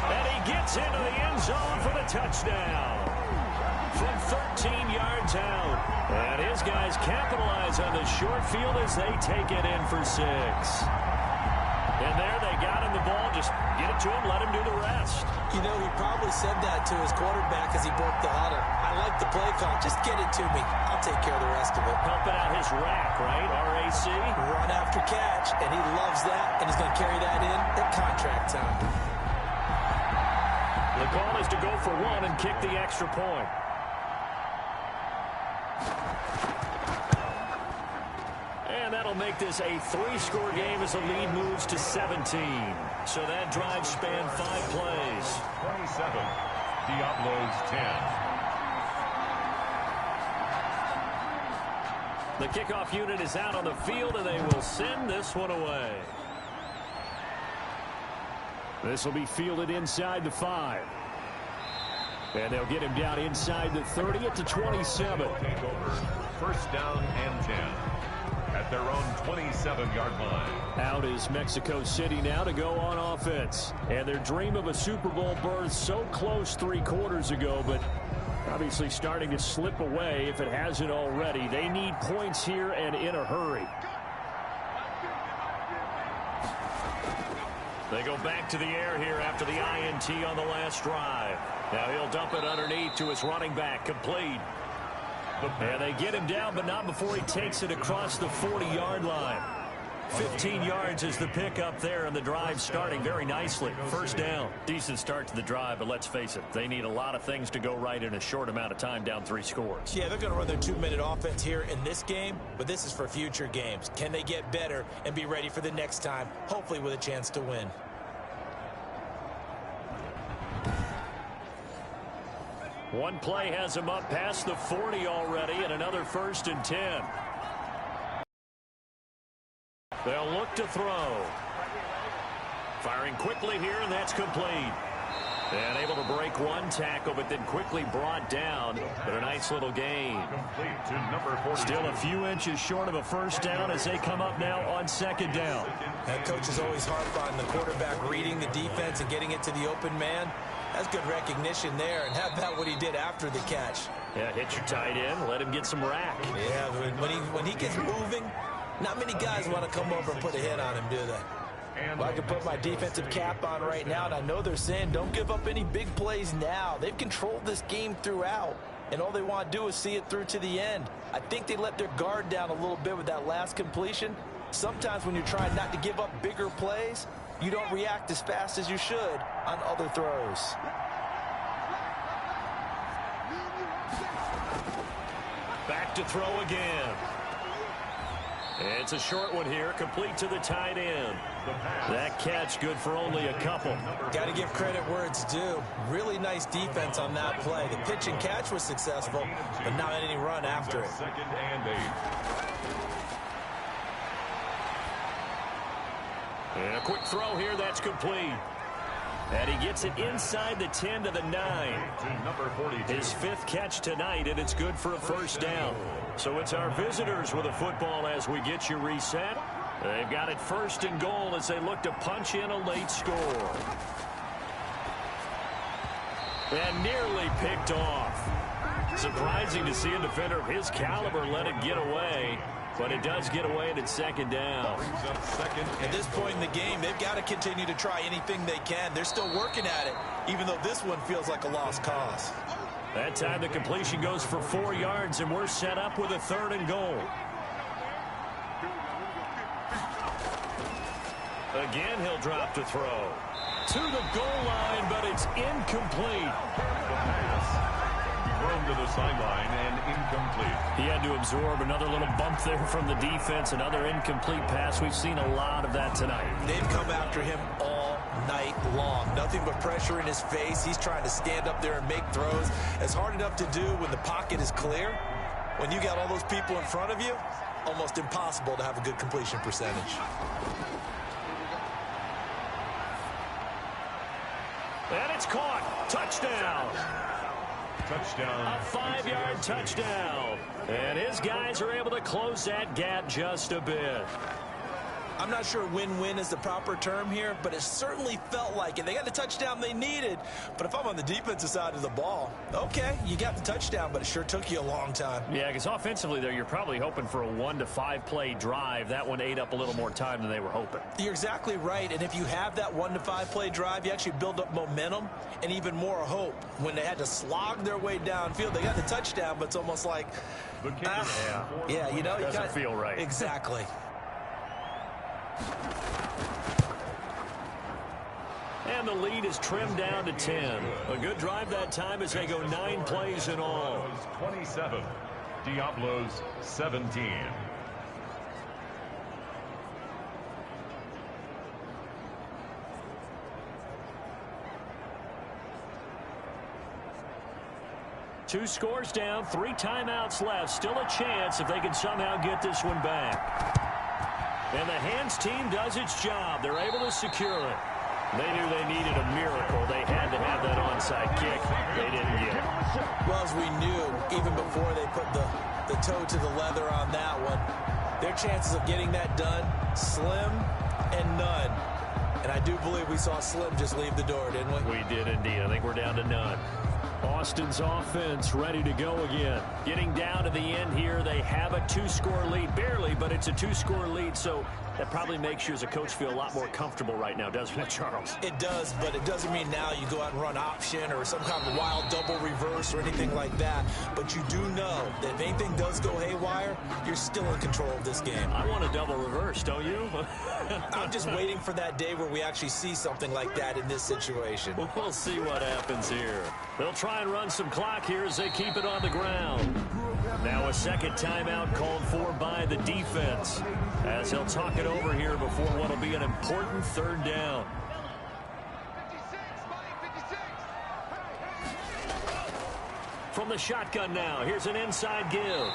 And he gets into the end zone for the touchdown. From 13 yards out. And his guys capitalize on the short field as they take it in for 6. And there they got him the ball. Just get it to him, let him do the rest. You know, he probably said that to his quarterback as he broke the huddle. I like the play call. Just get it to me. I'll take care of the rest of it. Helping out his rack, right? RAC. Run after catch, and he loves that, and he's going to carry that in at contract time. The call is to go for 1 and kick the extra point. And that'll make this a 3-score game as the lead moves to 17. So that drive spanned 5 plays. 27, Diablos 10. The kickoff unit is out on the field, and they will send this one away. This will be fielded inside the 5. And they'll get him down inside the 30 at the 27. Take over 1st down and 10 at their own 27-yard line. Out is Mexico City now to go on offense. And their dream of a Super Bowl berth so close 3 quarters ago, but Obviously starting to slip away if it hasn't already. They need points here and in a hurry. They go back to the air here after the INT on the last drive. Now he'll dump it underneath to his running back, complete. And they get him down, but not before he takes it across the 40-yard line. 15 yards is the pickup there, and the drive starting very nicely. First down. Decent start to the drive, but let's face it, they need a lot of things to go right in a short amount of time, down 3 scores. Yeah, they're going to run their 2-minute offense here in this game, but this is for future games. Can they get better and be ready for the next time, hopefully with a chance to win? One play has him up past the 40 already, and another 1st and 10. They'll look to throw. Firing quickly here, and that's complete. And able to break one tackle, but then quickly brought down. But a nice little gain. Still a few inches short of a first down as they come up now on 2nd down. That coach is always harp on the quarterback reading the defense and getting it to the open man. That's good recognition there, and how about what he did after the catch? Yeah, hit your tight end, let him get some rack. Yeah, when he gets moving, not many guys want to come over and put a hit on him, do they? Well, I can put my defensive cap on right now, and I know they're saying don't give up any big plays now. They've controlled this game throughout, and all they want to do is see it through to the end. I think they let their guard down a little bit with that last completion. Sometimes when you're trying not to give up bigger plays, you don't react as fast as you should on other throws. Back to throw again. It's a short one here, complete to the tight end. That catch good for only a couple. Got to give credit where it's due. Really nice defense on that play. The pitch and catch was successful, but not any run after it. 2nd and 8. And a quick throw here, that's complete. And he gets it inside the 10 to the 9. His 5th catch tonight, and it's good for a first down. So it's our visitors with a football as we get you reset. They've got it 1st and goal as they look to punch in a late score. And nearly picked off. Surprising to see a defender of his caliber let it get away. But it does get away and it's 2nd down. At this point in the game, they've got to continue to try anything they can. They're still working at it, even though this one feels like a lost cause. That time the completion goes for 4 yards, and we're set up with a 3rd and goal. Again, he'll drop to throw. To the goal line, but it's incomplete. Thrown to the sideline and incomplete. He had to absorb another little bump there from the defense. Another incomplete pass. We've seen a lot of that tonight. They've come after him all night long. Nothing but pressure in his face. He's trying to stand up there and make throws. It's hard enough to do when the pocket is clear. When you got all those people in front of you, almost impossible to have a good completion percentage. And it's caught. Touchdown. Touchdown. A 5-yard touchdown. And his guys are able to close that gap just a bit. I'm not sure win-win is the proper term here, but it certainly felt like it. They got the touchdown they needed, but if I'm on the defensive side of the ball, okay, you got the touchdown, but it sure took you a long time. Yeah, because offensively there, you're probably hoping for a 1 to 5 play drive. That one ate up a little more time than they were hoping. You're exactly right, and if you have that 1 to 5 play drive, you actually build up momentum and even more hope. When they had to slog their way downfield, they got the touchdown, but it's almost like, yeah, you know, doesn't feel right. Exactly. And the lead is trimmed down to 10. A good drive that time as they go 9 plays in all. 27. Diablos 17. Two scores down, 3 timeouts left. Still a chance if they can somehow get this one back. And the hands team does its job. They're able to secure it. They knew they needed a miracle. They had to have that onside kick. They didn't get it. Well, as we knew, even before they put the toe to the leather on that one, their chances of getting that done, slim and none. And I do believe we saw Slim just leave the door, didn't we? We did indeed. I think we're down to none. On Boston's offense ready to go again. Getting down to the end here, they have a 2-score lead. Barely, but it's a 2-score lead, so that probably makes you as a coach feel a lot more comfortable right now, doesn't it, Charles? It does, but it doesn't mean now you go out and run option or some kind of wild double reverse or anything like that. But you do know that if anything does go haywire, you're still in control of this game. I want a double reverse, don't you? I'm just waiting for that day where we actually see something like that in this situation. We'll see what happens here. They'll try and run some clock here as they keep it on the ground. Now a second timeout called for by the defense, as he'll talk it over here before what will be an important third down. From the shotgun now, here's an inside give.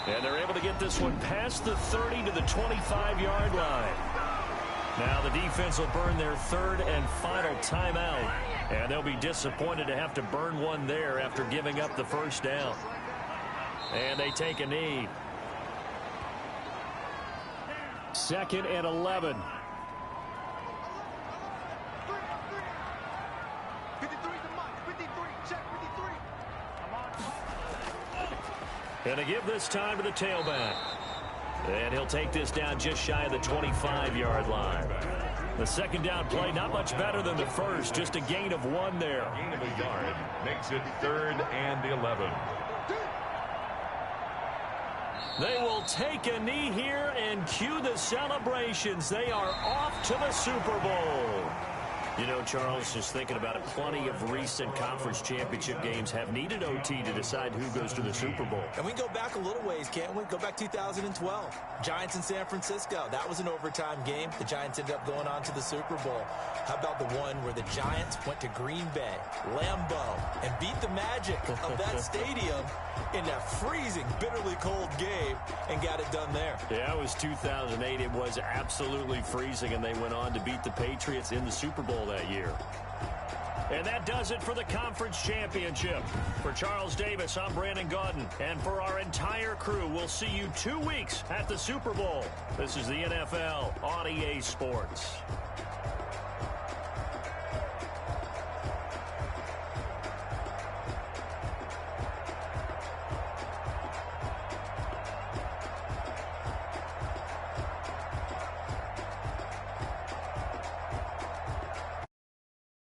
And they're able to get this one past the 30 to the 25-yard line. Now the defense will burn their third and final timeout. And they'll be disappointed to have to burn one there after giving up the first down. And they take a knee. 2nd and 11. And to give this time to the tailback. And he'll take this down just shy of the 25-yard line. The second down play, not much better than the first, just a gain of 1 there. Gain of a yard makes it 3rd and 11. They will take a knee here and cue the celebrations. They are off to the Super Bowl. You know, Charles, just thinking about it, plenty of recent conference championship games have needed OT to decide who goes to the Super Bowl. And we can go back a little ways, can't we? Go back 2012. Giants in San Francisco. That was an overtime game. The Giants ended up going on to the Super Bowl. How about the one where the Giants went to Green Bay, Lambeau, and beat the magic of that stadium in that freezing, bitterly cold game and got it done there? Yeah, it was 2008. It was absolutely freezing, and they went on to beat the Patriots in the Super Bowl that year. And that does it for the conference championship. For Charles Davis, I'm Brandon Gaudin. And for our entire crew, we'll see you 2 weeks at the Super Bowl. This is the NFL on EA Sports.